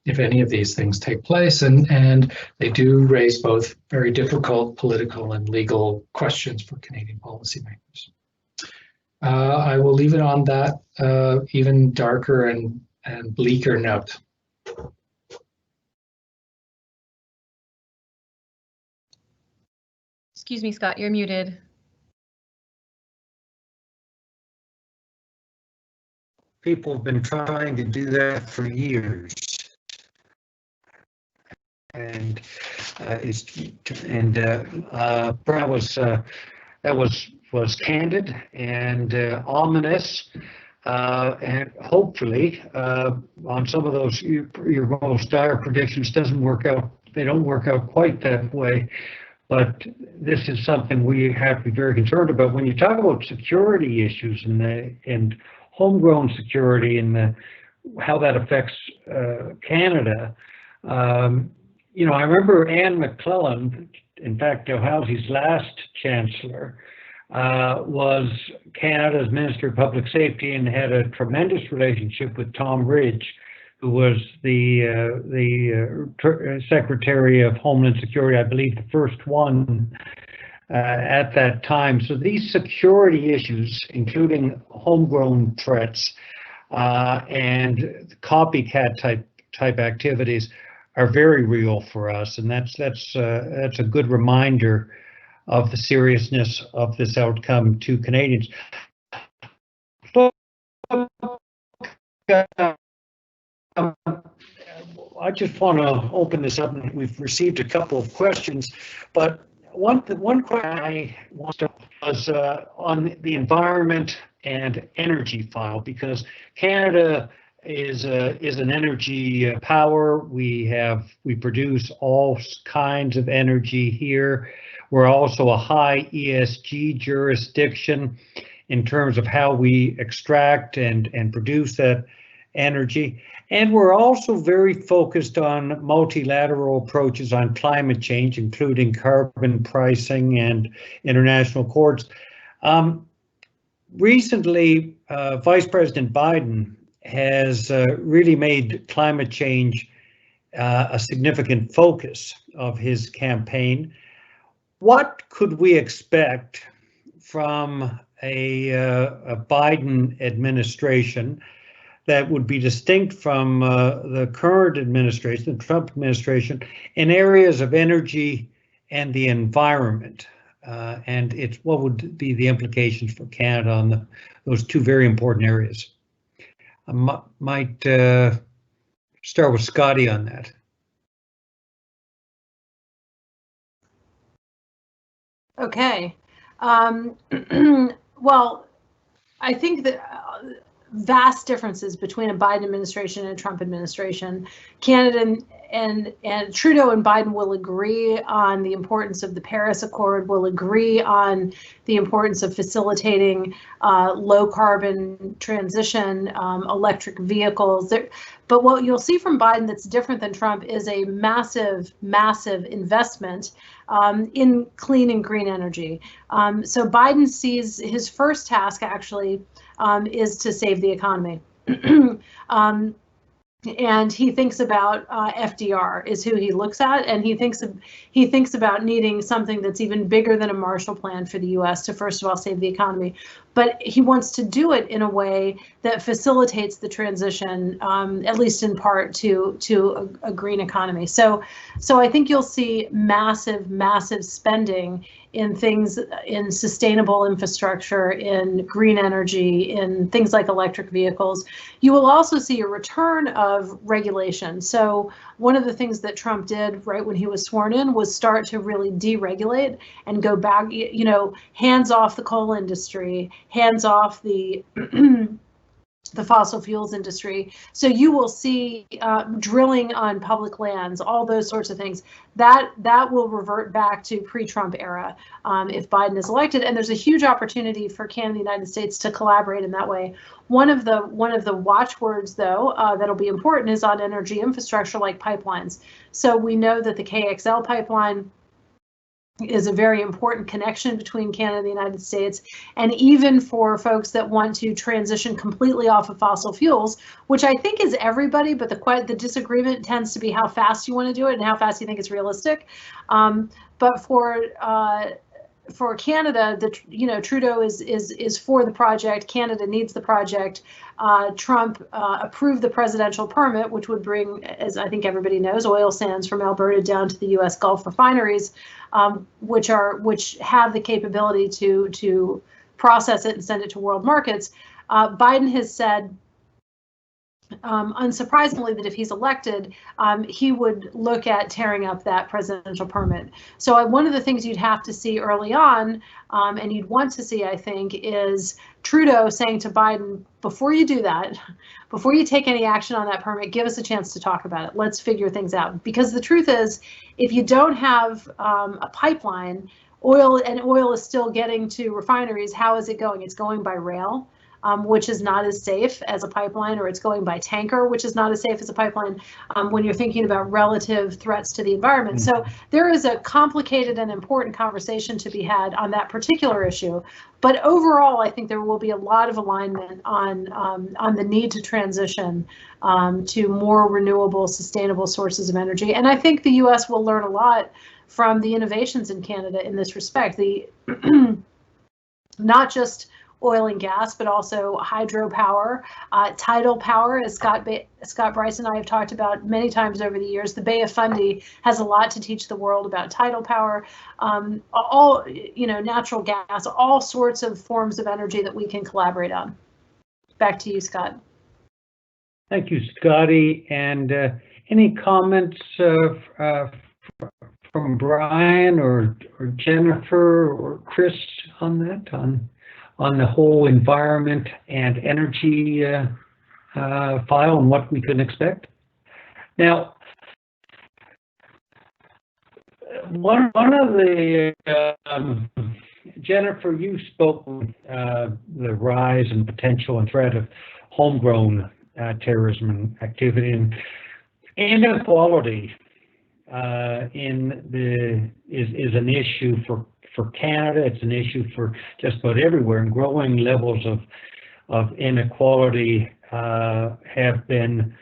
if any of these things take place, and they do raise both very difficult political and legal questions for Canadian policymakers. I will leave it on that even darker and bleaker note. Excuse me, Scott, you're muted. People have been trying to do that for years. And that was candid and ominous, and hopefully on some of those your most dire predictions doesn't work out. They don't work out quite that way. But this is something we have to be very concerned about. When you talk about security issues and homegrown security and how that affects Canada. I remember Anne McClellan, in fact, Dalhousie's last Chancellor, was Canada's Minister of Public Safety and had a tremendous relationship with Tom Ridge, who was the Secretary of Homeland Security, I believe the first one at that time. So these security issues, including homegrown threats and copycat type activities, are very real for us, and that's a good reminder of the seriousness of this outcome to Canadians. I just want to open this up, and we've received a couple of questions, but one question I want to was on the environment and energy file, because Canada is an energy power. We produce all kinds of energy here. We're also a high ESG jurisdiction in terms of how we extract and produce that energy. And we're also very focused on multilateral approaches on climate change, including carbon pricing and international accords. Recently, Vice President Biden has really made climate change a significant focus of his campaign. What could we expect from a Biden administration that would be distinct from the current administration, the Trump administration, in areas of energy and the environment? and what would be the implications for Canada on those two very important areas. I might start with Scottie on that. Okay. Well, I think that vast differences between a Biden administration and a Trump administration. Canada and Trudeau and Biden will agree on the importance of the Paris Accord, will agree on the importance of facilitating low carbon transition, electric vehicles. But what you'll see from Biden that's different than Trump is a massive, massive investment in clean and green energy. So Biden sees his first task actually is to save the economy. And he thinks about FDR is who he looks at, and he thinks about needing something that's even bigger than a Marshall Plan for the U.S. to first of all save the economy. But he wants to do it in a way that facilitates the transition, at least in part, to a green economy. So I think you'll see massive, massive spending in things, in sustainable infrastructure, in green energy, in things like electric vehicles. You will also see a return of regulation. So one of the things that Trump did right when he was sworn in was start to really deregulate and go back, hands off the coal industry, hands off the the fossil fuels industry. So you will see drilling on public lands, all those sorts of things. That will revert back to pre-Trump era if Biden is elected. And there's a huge opportunity for Canada and the United States to collaborate in that way. One of the watchwords, though, that'll be important is on energy infrastructure like pipelines. So we know that the KXL pipeline is a very important connection between Canada and the United States, and even for folks that want to transition completely off of fossil fuels, which I think is everybody, but the disagreement tends to be how fast you want to do it and how fast you think it's realistic. But for Canada, Trudeau is for the project. Canada needs the project. Trump approved the presidential permit, which would bring, as I think everybody knows, oil sands from Alberta down to the U.S. Gulf refineries, which have the capability to process it and send it to world markets. Biden has said, unsurprisingly, that if he's elected, he would look at tearing up that presidential permit. So one of the things you'd have to see early on, and you'd want to see, I think, is Trudeau saying to Biden, before you do that, before you take any action on that permit, give us a chance to talk about it. Let's figure things out. Because the truth is, if you don't have a pipeline, oil is still getting to refineries, how is it going? It's going by rail, which is not as safe as a pipeline, or it's going by tanker, which is not as safe as a pipeline when you're thinking about relative threats to the environment. So there is a complicated and important conversation to be had on that particular issue. But overall, I think there will be a lot of alignment on the need to transition to more renewable, sustainable sources of energy. And I think the U.S. will learn a lot from the innovations in Canada in this respect. Not just oil and gas, but also hydropower, tidal power, as Scott Brison and I have talked about many times over the years. The Bay of Fundy has a lot to teach the world about tidal power, all natural gas, all sorts of forms of energy that we can collaborate on. Back to you, Scott. Thank you, Scottie. And any comments from Brian or Jennifer or Chris on that, on the whole environment and energy file and what we can expect? Now, one of the, Jennifer, you spoke with the rise and potential and threat of homegrown terrorism and activity, and inequality is an issue for Canada. It's an issue for just about everywhere, and growing levels of inequality have been,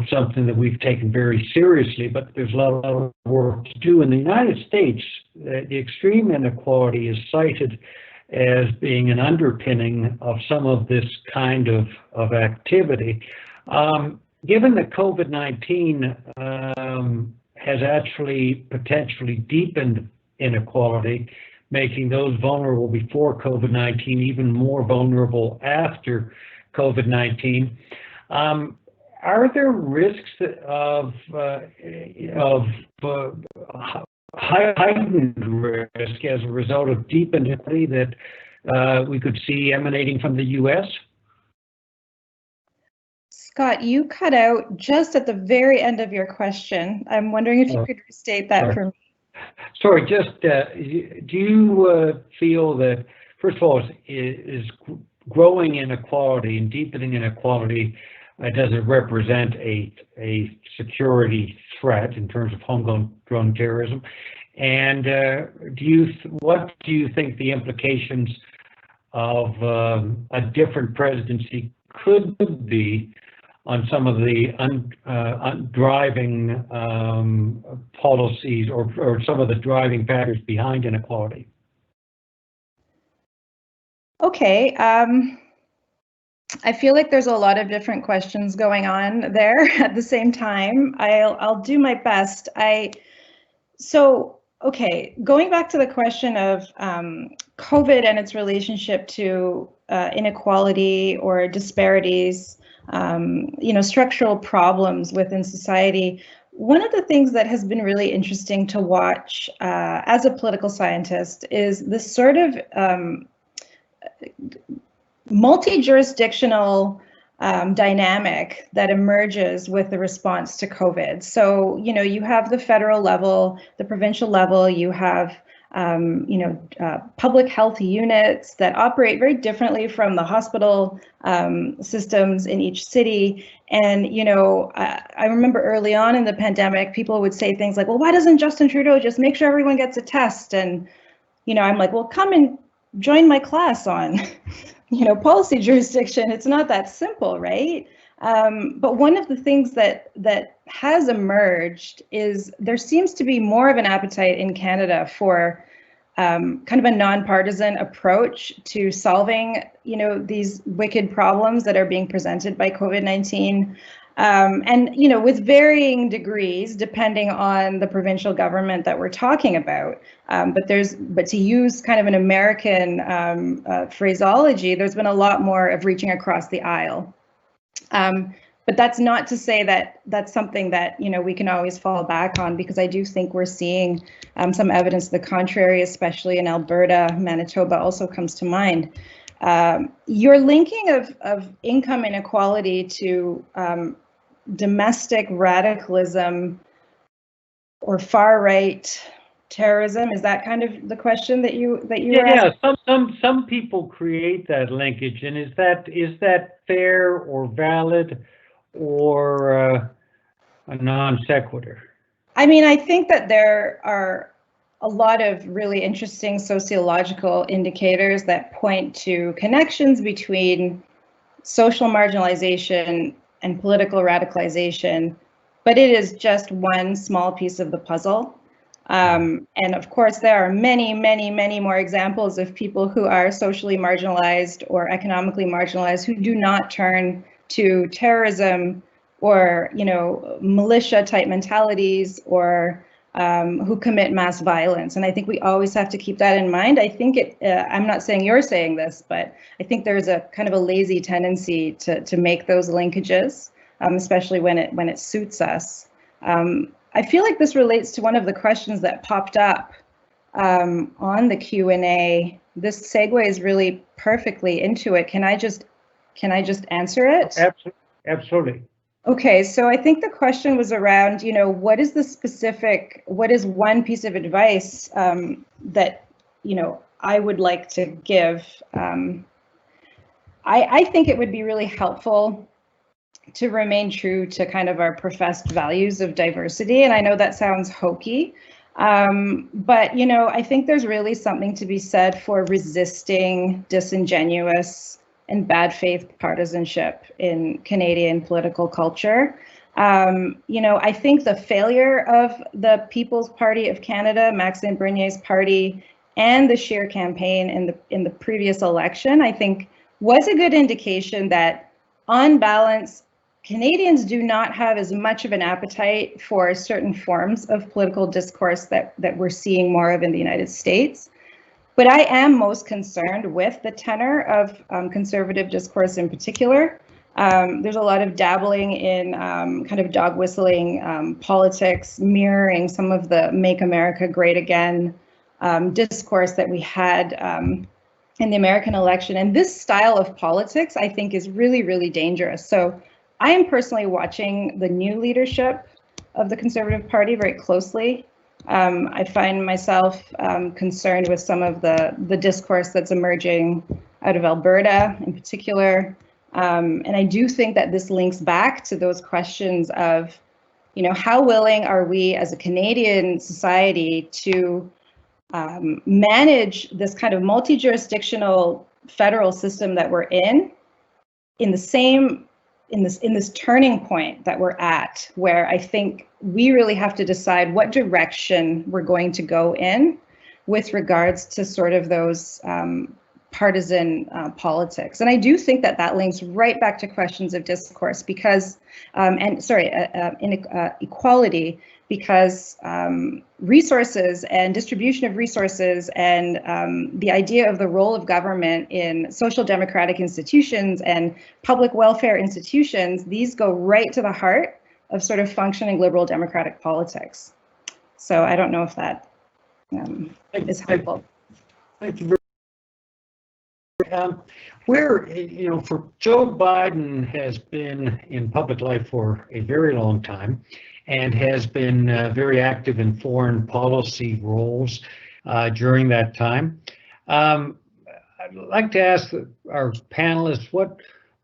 something that we've taken very seriously, but there's a lot of work to do. In the United States, the extreme inequality is cited as being an underpinning of some of this kind of activity. Given that COVID-19 has actually potentially deepened inequality, making those vulnerable before COVID-19 even more vulnerable after COVID-19. Are there risks of heightened risk as a result of deep inequity that we could see emanating from the U.S.? Scott, you cut out just at the very end of your question. I'm wondering if you could restate that for me. Sorry, just do you feel that, first of all, is growing inequality and deepening inequality, does it represent a security threat in terms of homegrown terrorism? And what do you think the implications of a different presidency could be on some of the driving policies or some of the driving factors behind inequality? Okay. I feel like there's a lot of different questions going on there at the same time. I'll do my best. Okay, going back to the question of COVID and its relationship to inequality or disparities, structural problems within society. One of the things that has been really interesting to watch as a political scientist is this sort of multi-jurisdictional dynamic that emerges with the response to COVID. So, you have the federal level, the provincial level, you have, public health units that operate very differently from the hospital systems in each city. And, I remember early on in the pandemic, people would say things like, well, why doesn't Justin Trudeau just make sure everyone gets a test? And, I'm like, well, come and join my class on policy jurisdiction. It's not that simple, right? But one of the things that has emerged is there seems to be more of an appetite in Canada for kind of a nonpartisan approach to solving, these wicked problems that are being presented by COVID-19. And, with varying degrees, depending on the provincial government that we're talking about. But to use kind of an American phraseology, there's been a lot more of reaching across the aisle. But that's not to say that that's something that, we can always fall back on, because I do think we're seeing some evidence to the contrary, especially in Alberta. Manitoba also comes to mind. Your linking of income inequality to domestic radicalism or far right terrorism, is that kind of the question that you were asking? Yeah, some people create that linkage, and is that fair or valid or a non sequitur? I mean, I think that there are a lot of really interesting sociological indicators that point to connections between social marginalization and political radicalization, but it is just one small piece of the puzzle. And of course, there are many, many, many more examples of people who are socially marginalized or economically marginalized who do not turn to terrorism or, militia type mentalities or who commit mass violence. And I think we always have to keep that in mind. I think I'm not saying you're saying this, but I think there's a kind of a lazy tendency to make those linkages, especially when it suits us. I feel like this relates to one of the questions that popped up on the Q&A. This segues really perfectly into it. Can I just answer it? Absolutely. Okay, so I think the question was around, what is one piece of advice that, I would like to give? I think it would be really helpful to remain true to kind of our professed values of diversity. And I know that sounds hokey, but, I think there's really something to be said for resisting disingenuous and bad faith partisanship in Canadian political culture. I think the failure of the People's Party of Canada, Maxime Bernier's party, and the Scheer campaign in the previous election, I think was a good indication that, on balance, Canadians do not have as much of an appetite for certain forms of political discourse that we're seeing more of in the United States. But I am most concerned with the tenor of conservative discourse in particular. There's a lot of dabbling in kind of dog whistling politics, mirroring some of the Make America Great Again discourse that we had in the American election. And this style of politics, I think, is really, really dangerous. So I am personally watching the new leadership of the Conservative Party very closely. I find myself concerned with some of the discourse that's emerging out of Alberta in particular. And I do think that this links back to those questions of, you know, how willing are we as a Canadian society to manage this kind of multi-jurisdictional federal system that we're in this turning point that we're at, where I think we really have to decide what direction we're going to go in with regards to sort of those partisan politics. And I do think that that links right back to questions of discourse because, equality, because resources and distribution of resources and the idea of the role of government in social democratic institutions and public welfare institutions, these go right to the heart of sort of functioning liberal democratic politics. So I don't know if that is helpful. Thank you very much. Where, you know, for Joe Biden has been in public life for a very long time and has been very active in foreign policy roles during that time. I'd like to ask our panelists,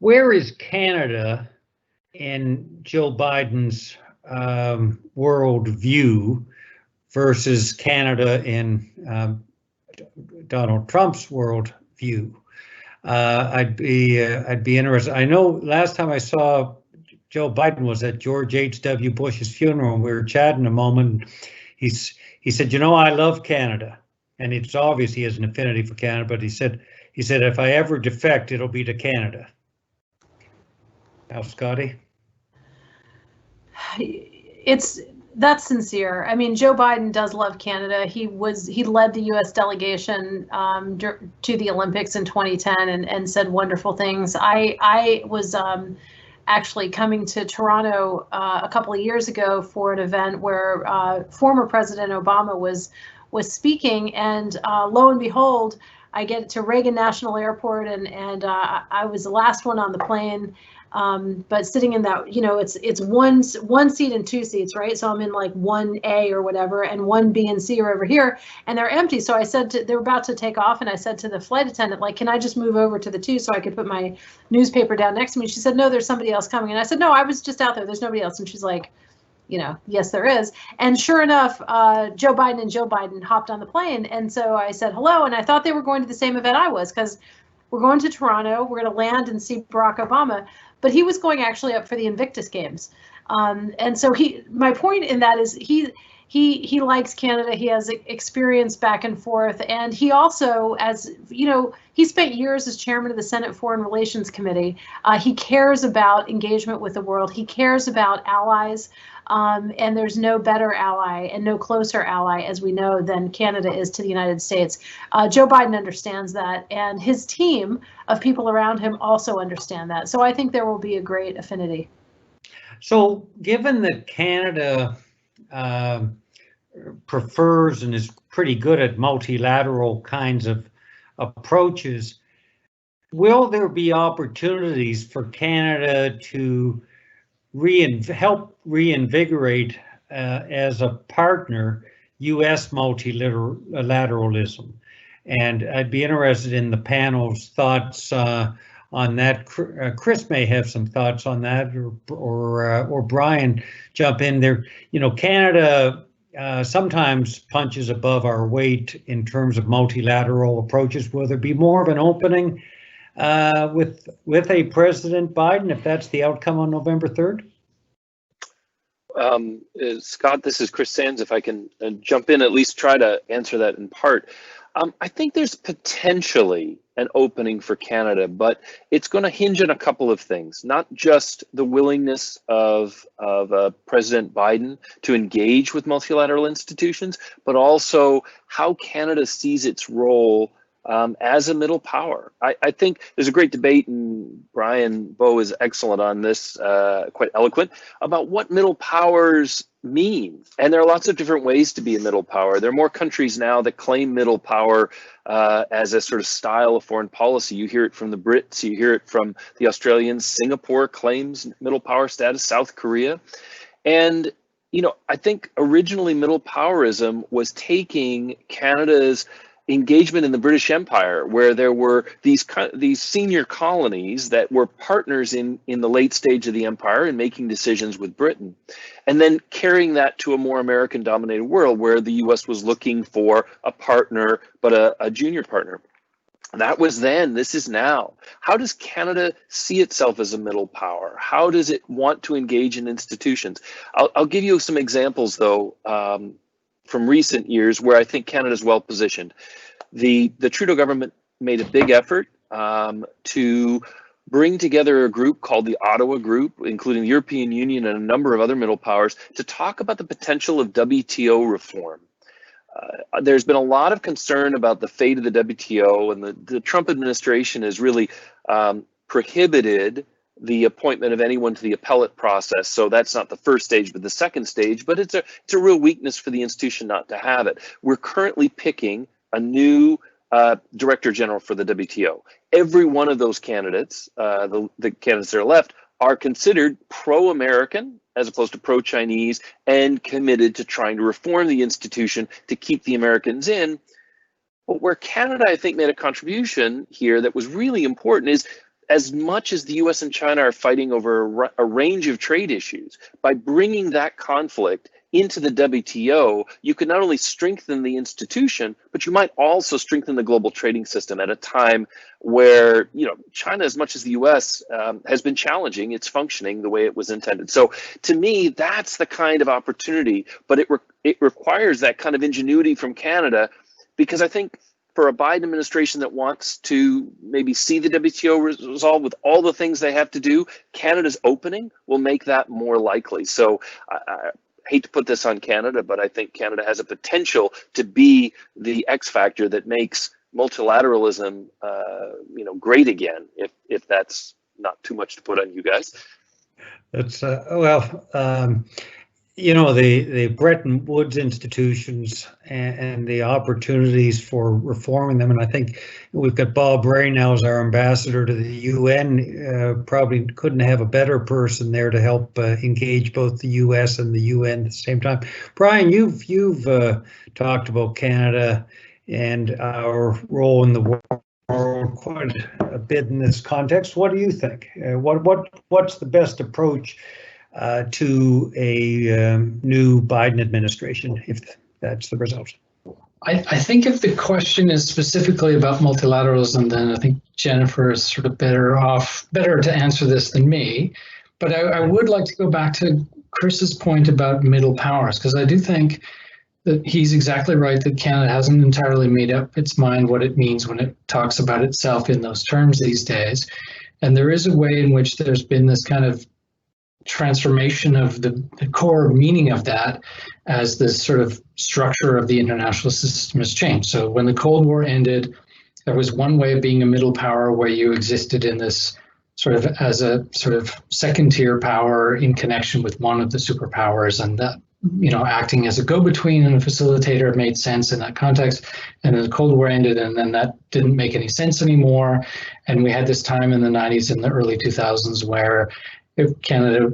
where is Canada in Joe Biden's world view versus Canada in Donald Trump's world view? I'd be interested. I know last time I saw Joe Biden was at George H.W. Bush's funeral, and we were chatting a moment. He said, you know, I love Canada, and it's obvious he has an affinity for Canada. But he said if I ever defect, it'll be to Canada. Now, Scottie, That's sincere. I mean, Joe Biden does love Canada. He led the U.S. delegation to the Olympics in 2010 and said wonderful things. I was actually coming to Toronto a couple of years ago for an event where former President Obama was speaking, and lo and behold, I get to Reagan National Airport, and I was the last one on the plane. But sitting in that, you know, it's one seat and two seats, right? So I'm in like 1A or whatever, and 1B and C are over here, and they're empty. So I said they were about to take off, and I said to the flight attendant, like, can I just move over to the 2 so I could put my newspaper down next to me? She said, no, there's somebody else coming. And I said, no, I was just out there. There's nobody else. And she's like, you know, yes, there is. And sure enough, Joe Biden hopped on the plane. And so I said hello, and I thought they were going to the same event I was, because we're going to Toronto. We're going to land and see Barack Obama. But he was going actually up for the Invictus Games. And so my point in that is he likes Canada. He has experience back and forth. And he also, as you know, he spent years as chairman of the Senate Foreign Relations Committee. He cares about engagement with the world. He cares about allies. And there's no better ally and no closer ally, as we know, than Canada is to the United States. Joe Biden understands that, and his team of people around him also understand that. So I think there will be a great affinity. So given that Canada prefers and is pretty good at multilateral kinds of approaches, will there be opportunities for Canada to help reinvigorate as a partner U.S. multilateralism? And I'd be interested in the panel's thoughts on that. Chris may have some thoughts on that, or Brian jump in there. You know, Canada sometimes punches above our weight in terms of multilateral approaches. Will there be more of an opening with a President Biden, if that's the outcome on November 3rd? Scott, this is Chris Sands. If I can jump in, at least try to answer that in part. I think there's potentially an opening for Canada, but it's going to hinge on a couple of things, not just the willingness of President Biden to engage with multilateral institutions, but also how Canada sees its role as a middle power. I think there's a great debate, and Brian Bowe is excellent on this, quite eloquent, about what middle powers mean. And there are lots of different ways to be a middle power. There are more countries now that claim middle power as a sort of style of foreign policy. You hear it from the Brits, you hear it from the Australians. Singapore claims middle power status, South Korea. And, you know, I think originally middle powerism was taking Canada's engagement in the British Empire, where there were these senior colonies that were partners in the late stage of the empire and making decisions with Britain, and then carrying that to a more American-dominated world where the U.S. was looking for a partner, but a junior partner. That was then. This is now. How does Canada see itself as a middle power? How does it want to engage in institutions? I'll give you some examples, though, from recent years where I think Canada is well positioned. The Trudeau government made a big effort to bring together a group called the Ottawa Group, including the European Union and a number of other middle powers, to talk about the potential of WTO reform. There's been a lot of concern about the fate of the WTO, and the Trump administration has really prohibited the appointment of anyone to the appellate process. So that's not the first stage, but the second stage. But it's a real weakness for the institution not to have it. We're currently picking a new director general for the WTO. Every one of those candidates, the candidates that are left, are considered pro-American as opposed to pro-Chinese and committed to trying to reform the institution to keep the Americans in. But where Canada, I think, made a contribution here that was really important is, as much as the US and China are fighting over a range of trade issues, by bringing that conflict into the WTO, you could not only strengthen the institution, but you might also strengthen the global trading system at a time where, you know, China, as much as the US, has been challenging its functioning the way it was intended. So to me, that's the kind of opportunity, but it requires that kind of ingenuity from Canada, because I think for a Biden administration that wants to maybe see the WTO resolved with all the things they have to do, Canada's opening will make that more likely. So I hate to put this on Canada, but I think Canada has a potential to be the X factor that makes multilateralism, you know, great again, if that's not too much to put on you guys. That's you know, the Bretton Woods institutions and the opportunities for reforming them, and I think we've got Bob Ray now as our ambassador to the UN. Probably couldn't have a better person there to help engage both the US and the UN at the same time. Brian, you've talked about Canada and our role in the world quite a bit in this context. What do you think? What's the best approach to a new Biden administration, if that's the result? I think if the question is specifically about multilateralism, then I think Jennifer is sort of better to answer this than me. But I would like to go back to Chris's point about middle powers, because I do think that he's exactly right that Canada hasn't entirely made up its mind what it means when it talks about itself in those terms these days. And there is a way in which there's been this kind of transformation of the core meaning of that as this sort of structure of the international system has changed. So when the Cold War ended, there was one way of being a middle power where you existed in this sort of as a sort of second tier power in connection with one of the superpowers, and that, you know, acting as a go-between and a facilitator made sense in that context. And then the Cold War ended, and then that didn't make any sense anymore. And we had this time in the 90s and the early 2000s where Canada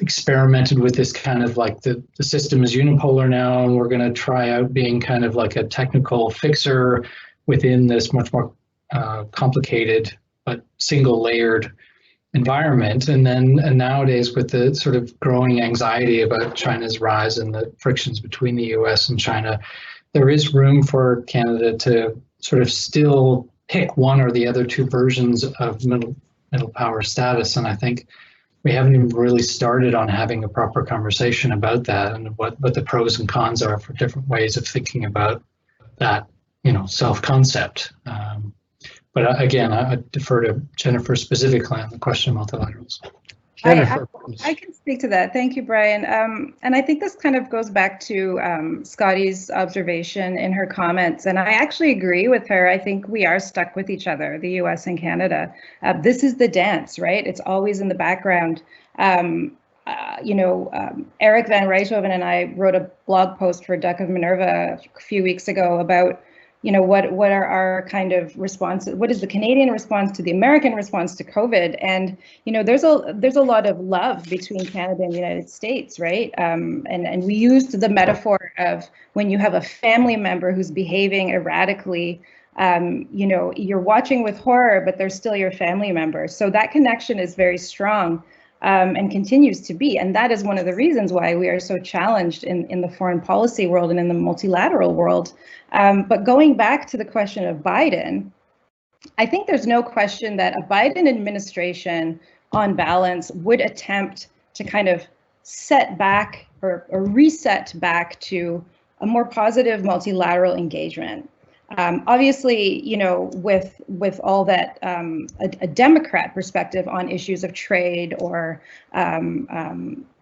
experimented with this kind of like the system is unipolar now, and we're going to try out being kind of like a technical fixer within this much more complicated but single layered environment. And nowadays, with the sort of growing anxiety about China's rise and the frictions between the US and China, there is room for Canada to sort of still pick one or the other two versions of middle power status. And I think we haven't even really started on having a proper conversation about that and what the pros and cons are for different ways of thinking about that self-concept. But again, I defer to Jennifer specifically on the question of multilaterals. Jennifer, I can speak to that. Thank you, Brian. And I think this kind of goes back to Scottie's observation in her comments. And I actually agree with her. I think we are stuck with each other, the US and Canada. This is the dance, right? It's always in the background. Eric van Rijthoven and I wrote a blog post for Duck of Minerva a few weeks ago about what are our kind of responses? What is the Canadian response to the American response to COVID? And there's a lot of love between Canada and the United States, right? And we used the metaphor of when you have a family member who's behaving erratically, you're watching with horror, but they're still your family member. So that connection is very strong. And continues to be. And that is one of the reasons why we are so challenged in the foreign policy world and in the multilateral world. But going back to the question of Biden, I think there's no question that a Biden administration, on balance, would attempt to kind of set back or reset back to a more positive multilateral engagement. Obviously, with all that, a Democrat perspective on issues of trade or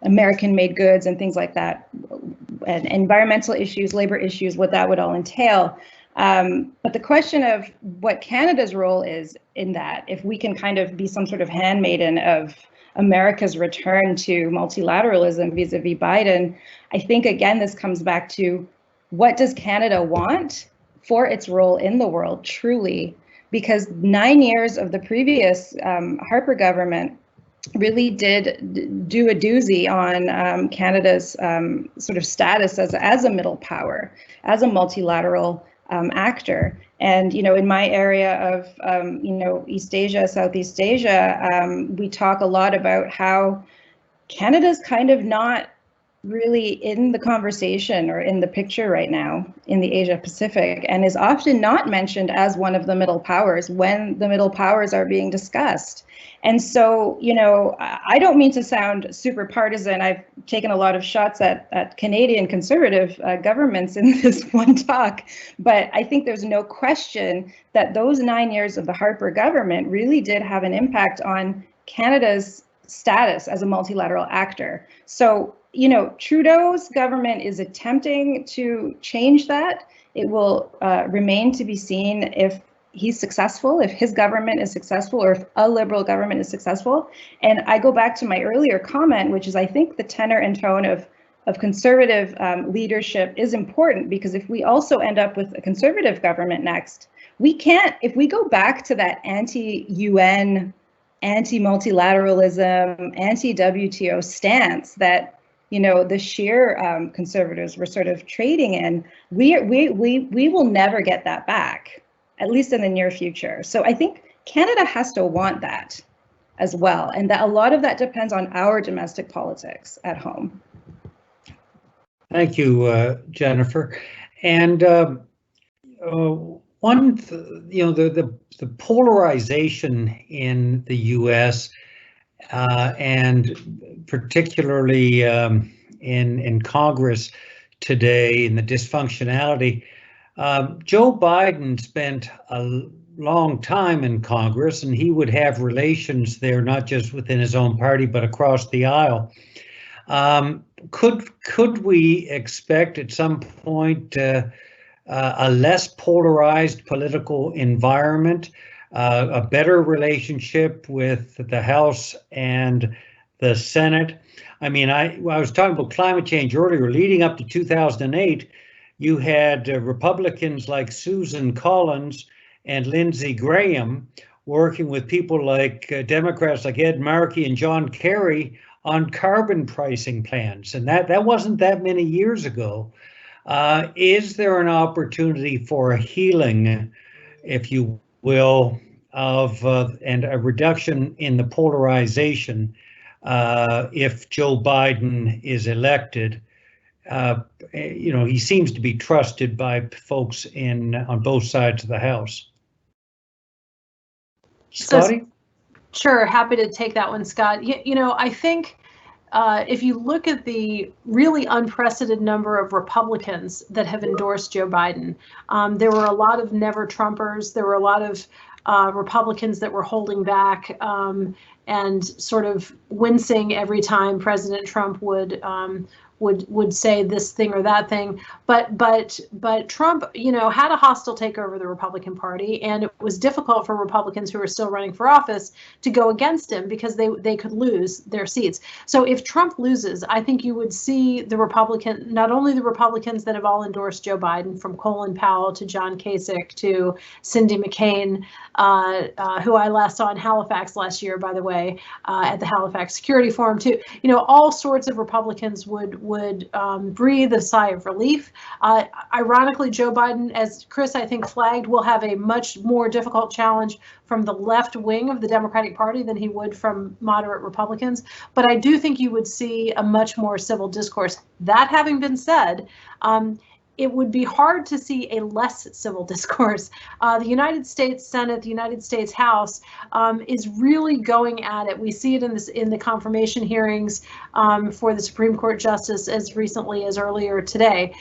American-made goods and things like that, and environmental issues, labor issues, what that would all entail. But the question of what Canada's role is in that, if we can kind of be some sort of handmaiden of America's return to multilateralism vis-a-vis Biden, I think, again, this comes back to what does Canada want for its role in the world, truly, because 9 years of the previous Harper government really did do a doozy on Canada's sort of status as a middle power, as a multilateral actor. And, in my area of, East Asia, Southeast Asia, we talk a lot about how Canada's kind of not really in the conversation or in the picture right now in the Asia Pacific, and is often not mentioned as one of the middle powers when the middle powers are being discussed. And so, I don't mean to sound super partisan. I've taken a lot of shots at Canadian conservative governments in this one talk, but I think there's no question that those 9 years of the Harper government really did have an impact on Canada's status as a multilateral actor. So, Trudeau's government is attempting to change that. It will remain to be seen if he's successful, if his government is successful, or if a Liberal government is successful. And I go back to my earlier comment, which is I think the tenor and tone of conservative leadership is important, because if we also end up with a conservative government next, we can't, if we go back to that anti-UN, anti-multilateralism, anti-WTO stance that the sheer conservatives were sort of trading in, we will never get that back, at least in the near future. So I think Canada has to want that as well, and that a lot of that depends on our domestic politics at home. Thank you, Jennifer. And the polarization in the U.S. And particularly in Congress today, in the dysfunctionality, Joe Biden spent a long time in Congress, and he would have relations there, not just within his own party, but across the aisle. Could we expect at some point a less polarized political environment, a better relationship with the House and the Senate? I mean, I was talking about climate change earlier. Leading up to 2008, you had Republicans like Susan Collins and Lindsey Graham working with people like Democrats like Ed Markey and John Kerry on carbon pricing plans, and that wasn't that many years ago. Is there an opportunity for a healing, if you will, of and a reduction in the polarization if Joe Biden is elected? He seems to be trusted by folks on both sides of the House. Scottie? Sure, happy to take that one, Scott. I think if you look at the really unprecedented number of Republicans that have endorsed Joe Biden, there were a lot of never Trumpers. There were a lot of Republicans that were holding back and sort of wincing every time President Trump would say this thing or that thing, but Trump, had a hostile takeover of the Republican Party, and it was difficult for Republicans who were still running for office to go against him because they could lose their seats. So if Trump loses, I think you would see not only the Republicans that have all endorsed Joe Biden, from Colin Powell to John Kasich to Cindy McCain, who I last saw in Halifax last year, by the way, at the Halifax Security Forum too. All sorts of Republicans would breathe a sigh of relief. Ironically, Joe Biden, as Chris I think flagged, will have a much more difficult challenge from the left wing of the Democratic Party than he would from moderate Republicans. But I do think you would see a much more civil discourse. That having been said, it would be hard to see a less civil discourse. The United States Senate, the United States House is really going at it. We see it in the confirmation hearings for the Supreme Court justice as recently as earlier today.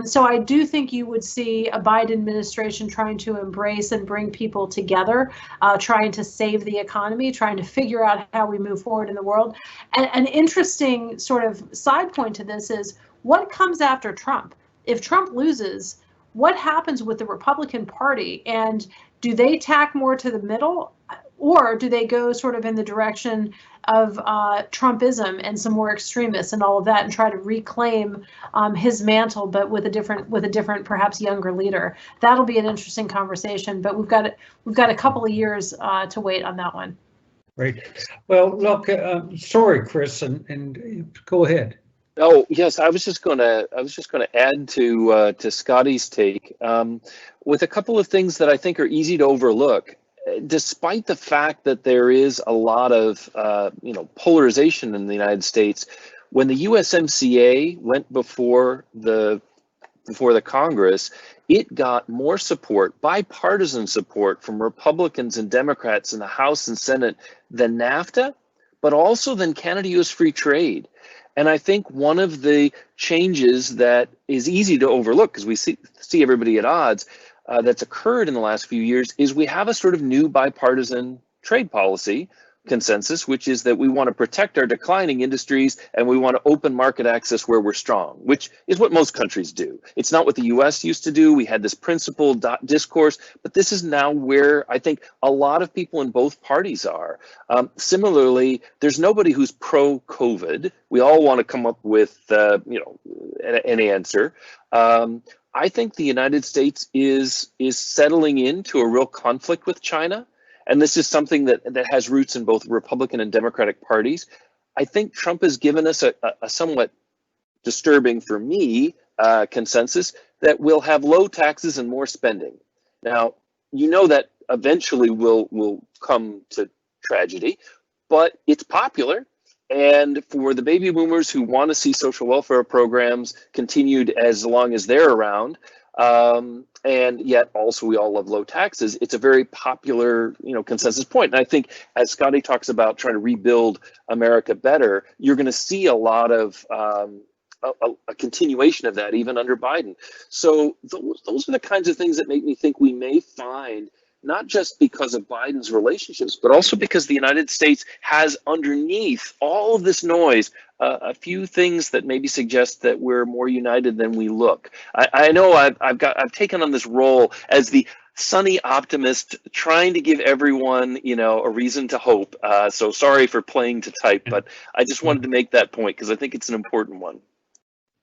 So I do think you would see a Biden administration trying to embrace and bring people together, trying to save the economy, trying to figure out how we move forward in the world. And an interesting sort of side point to this is what comes after Trump? If Trump loses, what happens with the Republican Party? And do they tack more to the middle, or do they go sort of in the direction of Trumpism and some more extremists and all of that, and try to reclaim his mantle, but with a different, perhaps younger leader? That'll be an interesting conversation, but we've got a couple of years to wait on that one. Right. Well, look, sorry, Chris, and go ahead. Oh yes, I was just going to add to Scottie's take with a couple of things that I think are easy to overlook, despite the fact that there is a lot of polarization in the United States. When the USMCA went before the Congress, it got more support, bipartisan support, from Republicans and Democrats in the House and Senate than NAFTA, but also than Canada-US free trade. And I think one of the changes that is easy to overlook, because we see everybody at odds, that's occurred in the last few years, is we have a sort of new bipartisan trade policy consensus, which is that we want to protect our declining industries and we want to open market access where we're strong, which is what most countries do. It's not what the US used to do. We had this principled discourse, but this is now where I think a lot of people in both parties are. Similarly, there's nobody who's pro-COVID. We all want to come up with an answer. I think the United States is settling into a real conflict with China. And this is something that has roots in both Republican and Democratic parties. I think Trump has given us a somewhat disturbing, for me, consensus that we'll have low taxes and more spending. Now, that eventually will come to tragedy, but it's popular. And for the baby boomers who want to see social welfare programs continued as long as they're around, and yet also we all love low taxes, it's a very popular consensus point. And I think as Scottie talks about trying to rebuild America better, you're going to see a lot of a continuation of that even under Biden. So those are the kinds of things that make me think we may find, not just because of Biden's relationships, but also because the United States has underneath all of this noise a few things that maybe suggest that we're more united than we look. I know I've taken on this role as the sunny optimist, trying to give everyone a reason to hope. So sorry for playing to type, but I just wanted to make that point because I think it's an important one.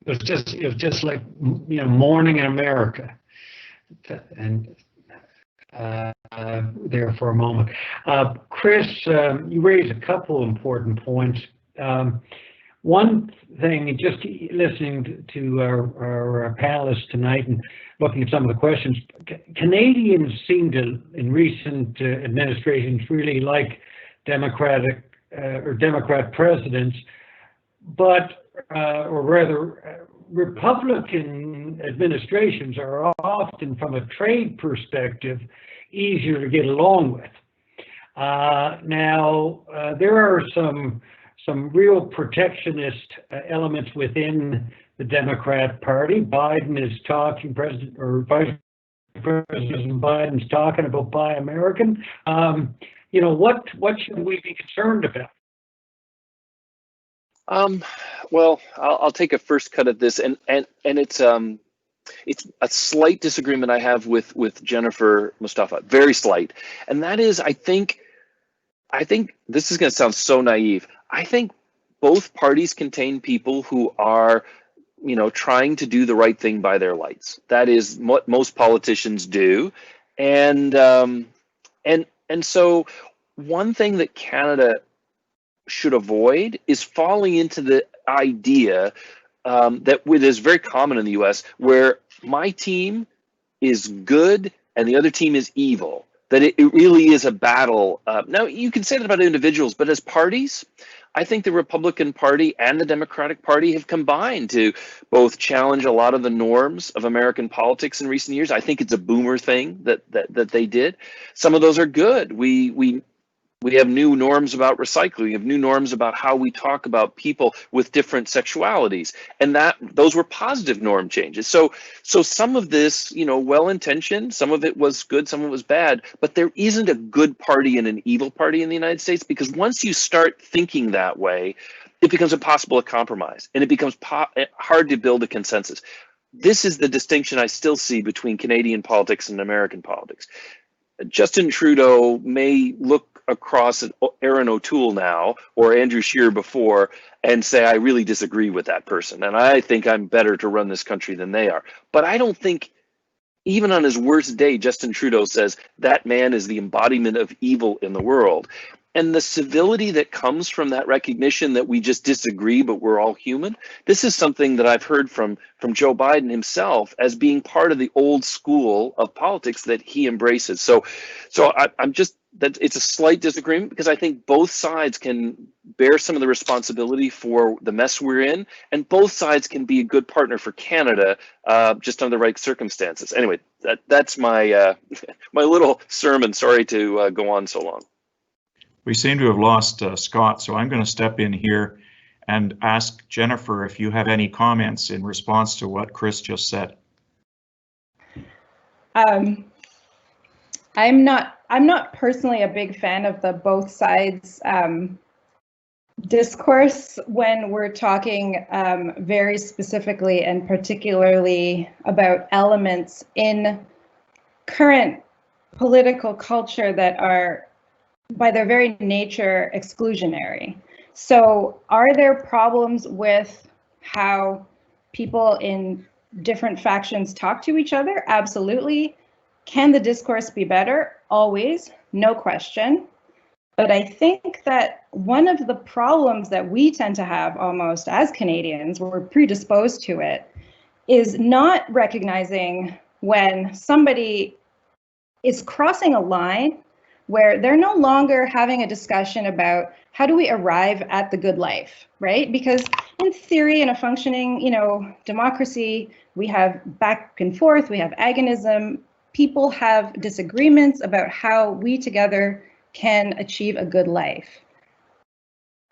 It was just like morning in America, and there for a moment. Chris, you raised a couple important points. One thing, just listening to our panelists tonight and looking at some of the questions, Canadians seem to, in recent administrations, really like Democrat presidents, but, or rather, Republican administrations are often, from a trade perspective, easier to get along with. Now, there are some some real protectionist elements within the Democrat Party. Biden is talking, Vice President Biden's talking about Buy American. What should we be concerned about? Well, I'll take a first cut at this, and it's a slight disagreement I have with Jennifer Mustafa, very slight, and that is I think this is going to sound so naive. I think both parties contain people who are, trying to do the right thing by their lights. That is what most politicians do, and so one thing that Canada should avoid is falling into the idea that is very common in the US, where my team is good and the other team is evil, that it really is a battle. Now, you can say that about individuals, but as parties, I think the Republican Party and the Democratic Party have combined to both challenge a lot of the norms of American politics in recent years. I think it's a boomer thing that they did. Some of those are good. We have new norms about recycling. We have new norms about how we talk about people with different sexualities, and those were positive norm changes. So some of this, well-intentioned, some of it was good, some of it was bad, but there isn't a good party and an evil party in the United States, because once you start thinking that way, it becomes impossible to compromise, and it becomes hard to build a consensus. This is the distinction I still see between Canadian politics and American politics. Justin Trudeau may look across at Aaron O'Toole now, or Andrew Scheer before, and say, I really disagree with that person, and I think I'm better to run this country than they are. But I don't think, even on his worst day, Justin Trudeau says that man is the embodiment of evil in the world. And the civility that comes from that recognition that we just disagree, but we're all human. This is something that I've heard from Joe Biden himself as being part of the old school of politics that he embraces. So I'm just, that it's a slight disagreement, because I think both sides can bear some of the responsibility for the mess we're in, and both sides can be a good partner for Canada, just under the right circumstances. Anyway, that's my my little sermon. Sorry to go on so long. We seem to have lost Scott, so I'm going to step in here and ask Jennifer if you have any comments in response to what Chris just said. I'm not personally a big fan of the both sides discourse when we're talking very specifically and particularly about elements in current political culture that are, by their very nature, exclusionary. So are there problems with how people in different factions talk to each other? Absolutely. Can the discourse be better? Always, no question. But I think that one of the problems that we tend to have almost as Canadians, we're predisposed to it, is not recognizing when somebody is crossing a line where they're no longer having a discussion about how do we arrive at the good life, right? Because in theory, in a functioning, democracy, we have back and forth, we have agonism, people have disagreements about how we together can achieve a good life.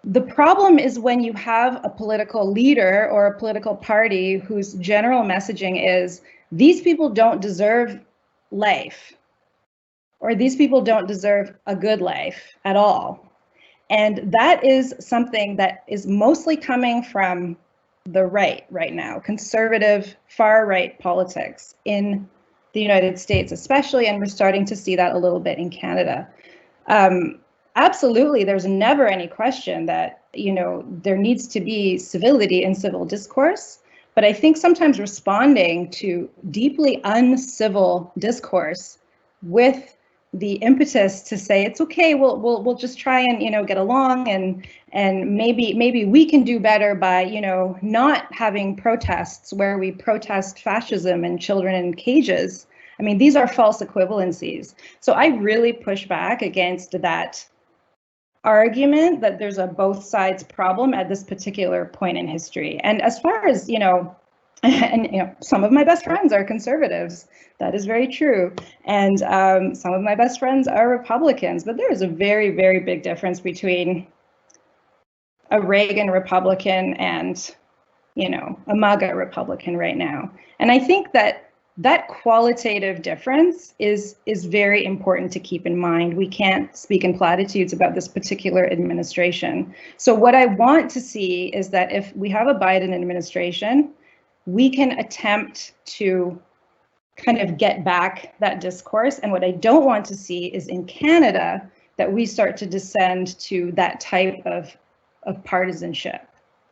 The problem is when you have a political leader or a political party whose general messaging is, these people don't deserve life, or these people don't deserve a good life at all. And that is something that is mostly coming from the right now, conservative, far-right politics in the United States especially, and we're starting to see that a little bit in Canada. Absolutely, there's never any question that, there needs to be civility in civil discourse, but I think sometimes responding to deeply uncivil discourse with the impetus to say it's okay, we'll just try and get along, and maybe we can do better by not having protests where we protest fascism and children in cages. I mean, these are false equivalencies. So I really push back against that argument that there's a both sides problem at this particular point in history. And as far as some of my best friends are conservatives. That is very true. And some of my best friends are Republicans, but there is a very, very big difference between a Reagan Republican and, you know, a MAGA Republican right now. And I think that that qualitative difference is very important to keep in mind. We can't speak in platitudes about this particular administration. So what I want to see is that if we have a Biden administration, we can attempt to kind of get back that discourse. And what I don't want to see is in Canada that we start to descend to that type of partisanship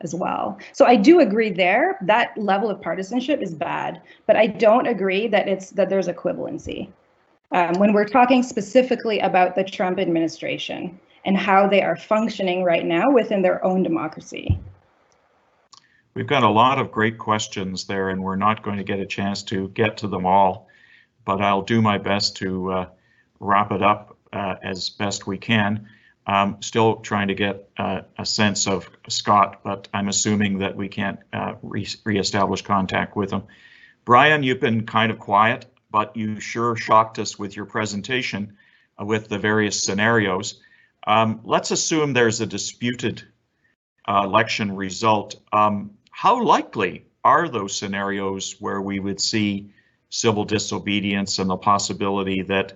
as well. So I do agree there, that level of partisanship is bad, but I don't agree that there's equivalency. When we're talking specifically about the Trump administration and how they are functioning right now within their own democracy. We've got a lot of great questions there, and we're not going to get a chance to get to them all, but I'll do my best to wrap it up as best we can. Still trying to get a sense of Scott, but I'm assuming that we can't reestablish contact with him. Brian, you've been kind of quiet, but you sure shocked us with your presentation with the various scenarios. Let's assume there's a disputed election result. How likely are those scenarios where we would see civil disobedience and the possibility that,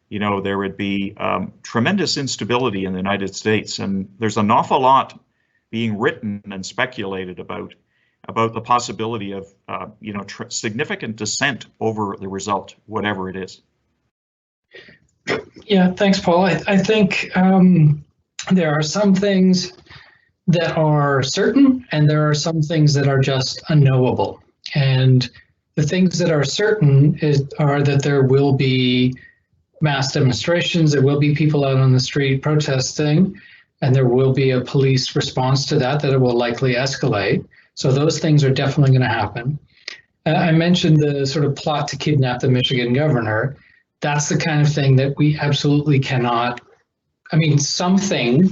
you know, there would be tremendous instability in the United States? And there's an awful lot being written and speculated about the possibility of, you know, significant dissent over the result, whatever it is. Yeah, thanks, Paul. I think there are some things that are certain, and there are some things that are just unknowable. And the things that are certain are that there will be mass demonstrations, there will be people out on the street protesting, and there will be a police response to that it will likely escalate. So those things are definitely going to happen. I mentioned the sort of plot to kidnap the Michigan governor. That's the kind of thing that we absolutely cannot, I mean, something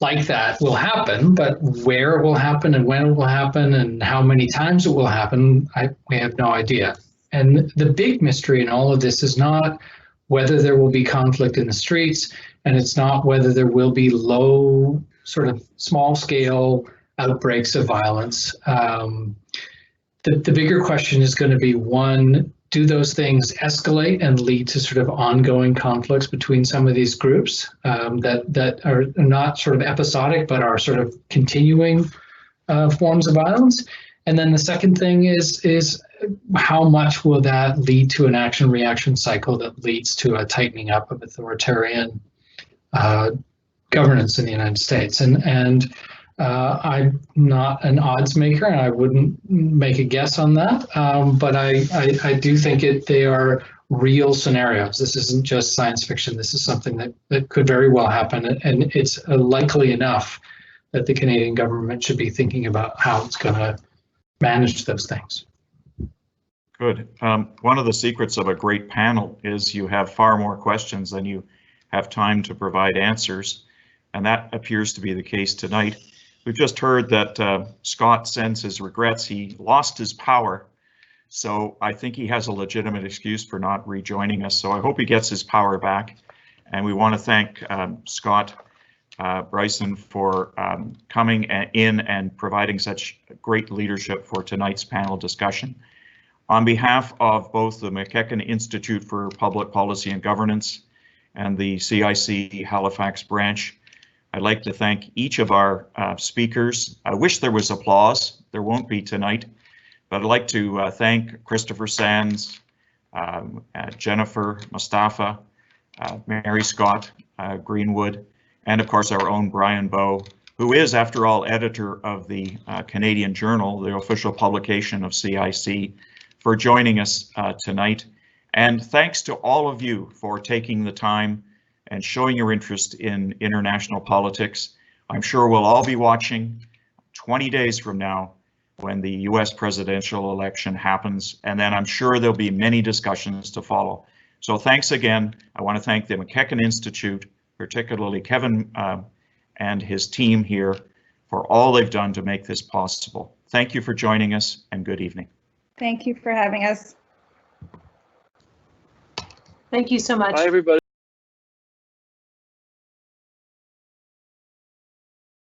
like that will happen, but where it will happen and when it will happen and how many times it will happen, we have no idea. And the big mystery in all of this is not whether there will be conflict in the streets, and it's not whether there will be low, sort of small scale outbreaks of violence. The bigger question is going to be, one, do those things escalate and lead to sort of ongoing conflicts between some of these groups that are not sort of episodic, but are sort of continuing forms of violence? And then the second thing is how much will that lead to an action-reaction cycle that leads to a tightening up of authoritarian governance in the United States? And I'm not an odds maker, and I wouldn't make a guess on that. But I do think they are real scenarios. This isn't just science fiction. This is something that could very well happen, and it's likely enough that the Canadian government should be thinking about how it's going to manage those things. Good. One of the secrets of a great panel is you have far more questions than you have time to provide answers, and that appears to be the case tonight. We've just heard that Scott sends his regrets. He lost his power, so I think he has a legitimate excuse for not rejoining us. So I hope he gets his power back. And we want to thank Scott Brison for coming in and providing such great leadership for tonight's panel discussion. On behalf of both the McEachern Institute for Public Policy and Governance and the CIC Halifax branch, I'd like to thank each of our speakers. I wish there was applause. There won't be tonight, but I'd like to thank Christopher Sands, Jennifer Mustafa, Mary Scott Greenwood, and of course our own Brian Bowe, who is, after all, editor of the Canadian Journal, the official publication of CIC, for joining us tonight. And thanks to all of you for taking the time and showing your interest in international politics. I'm sure we'll all be watching 20 days from now when the US presidential election happens, and then I'm sure there'll be many discussions to follow. So thanks again. I want to thank the McEachern Institute, particularly Kevin and his team here, for all they've done to make this possible. Thank you for joining us, and good evening. Thank you for having us. Thank you so much. Bye, everybody.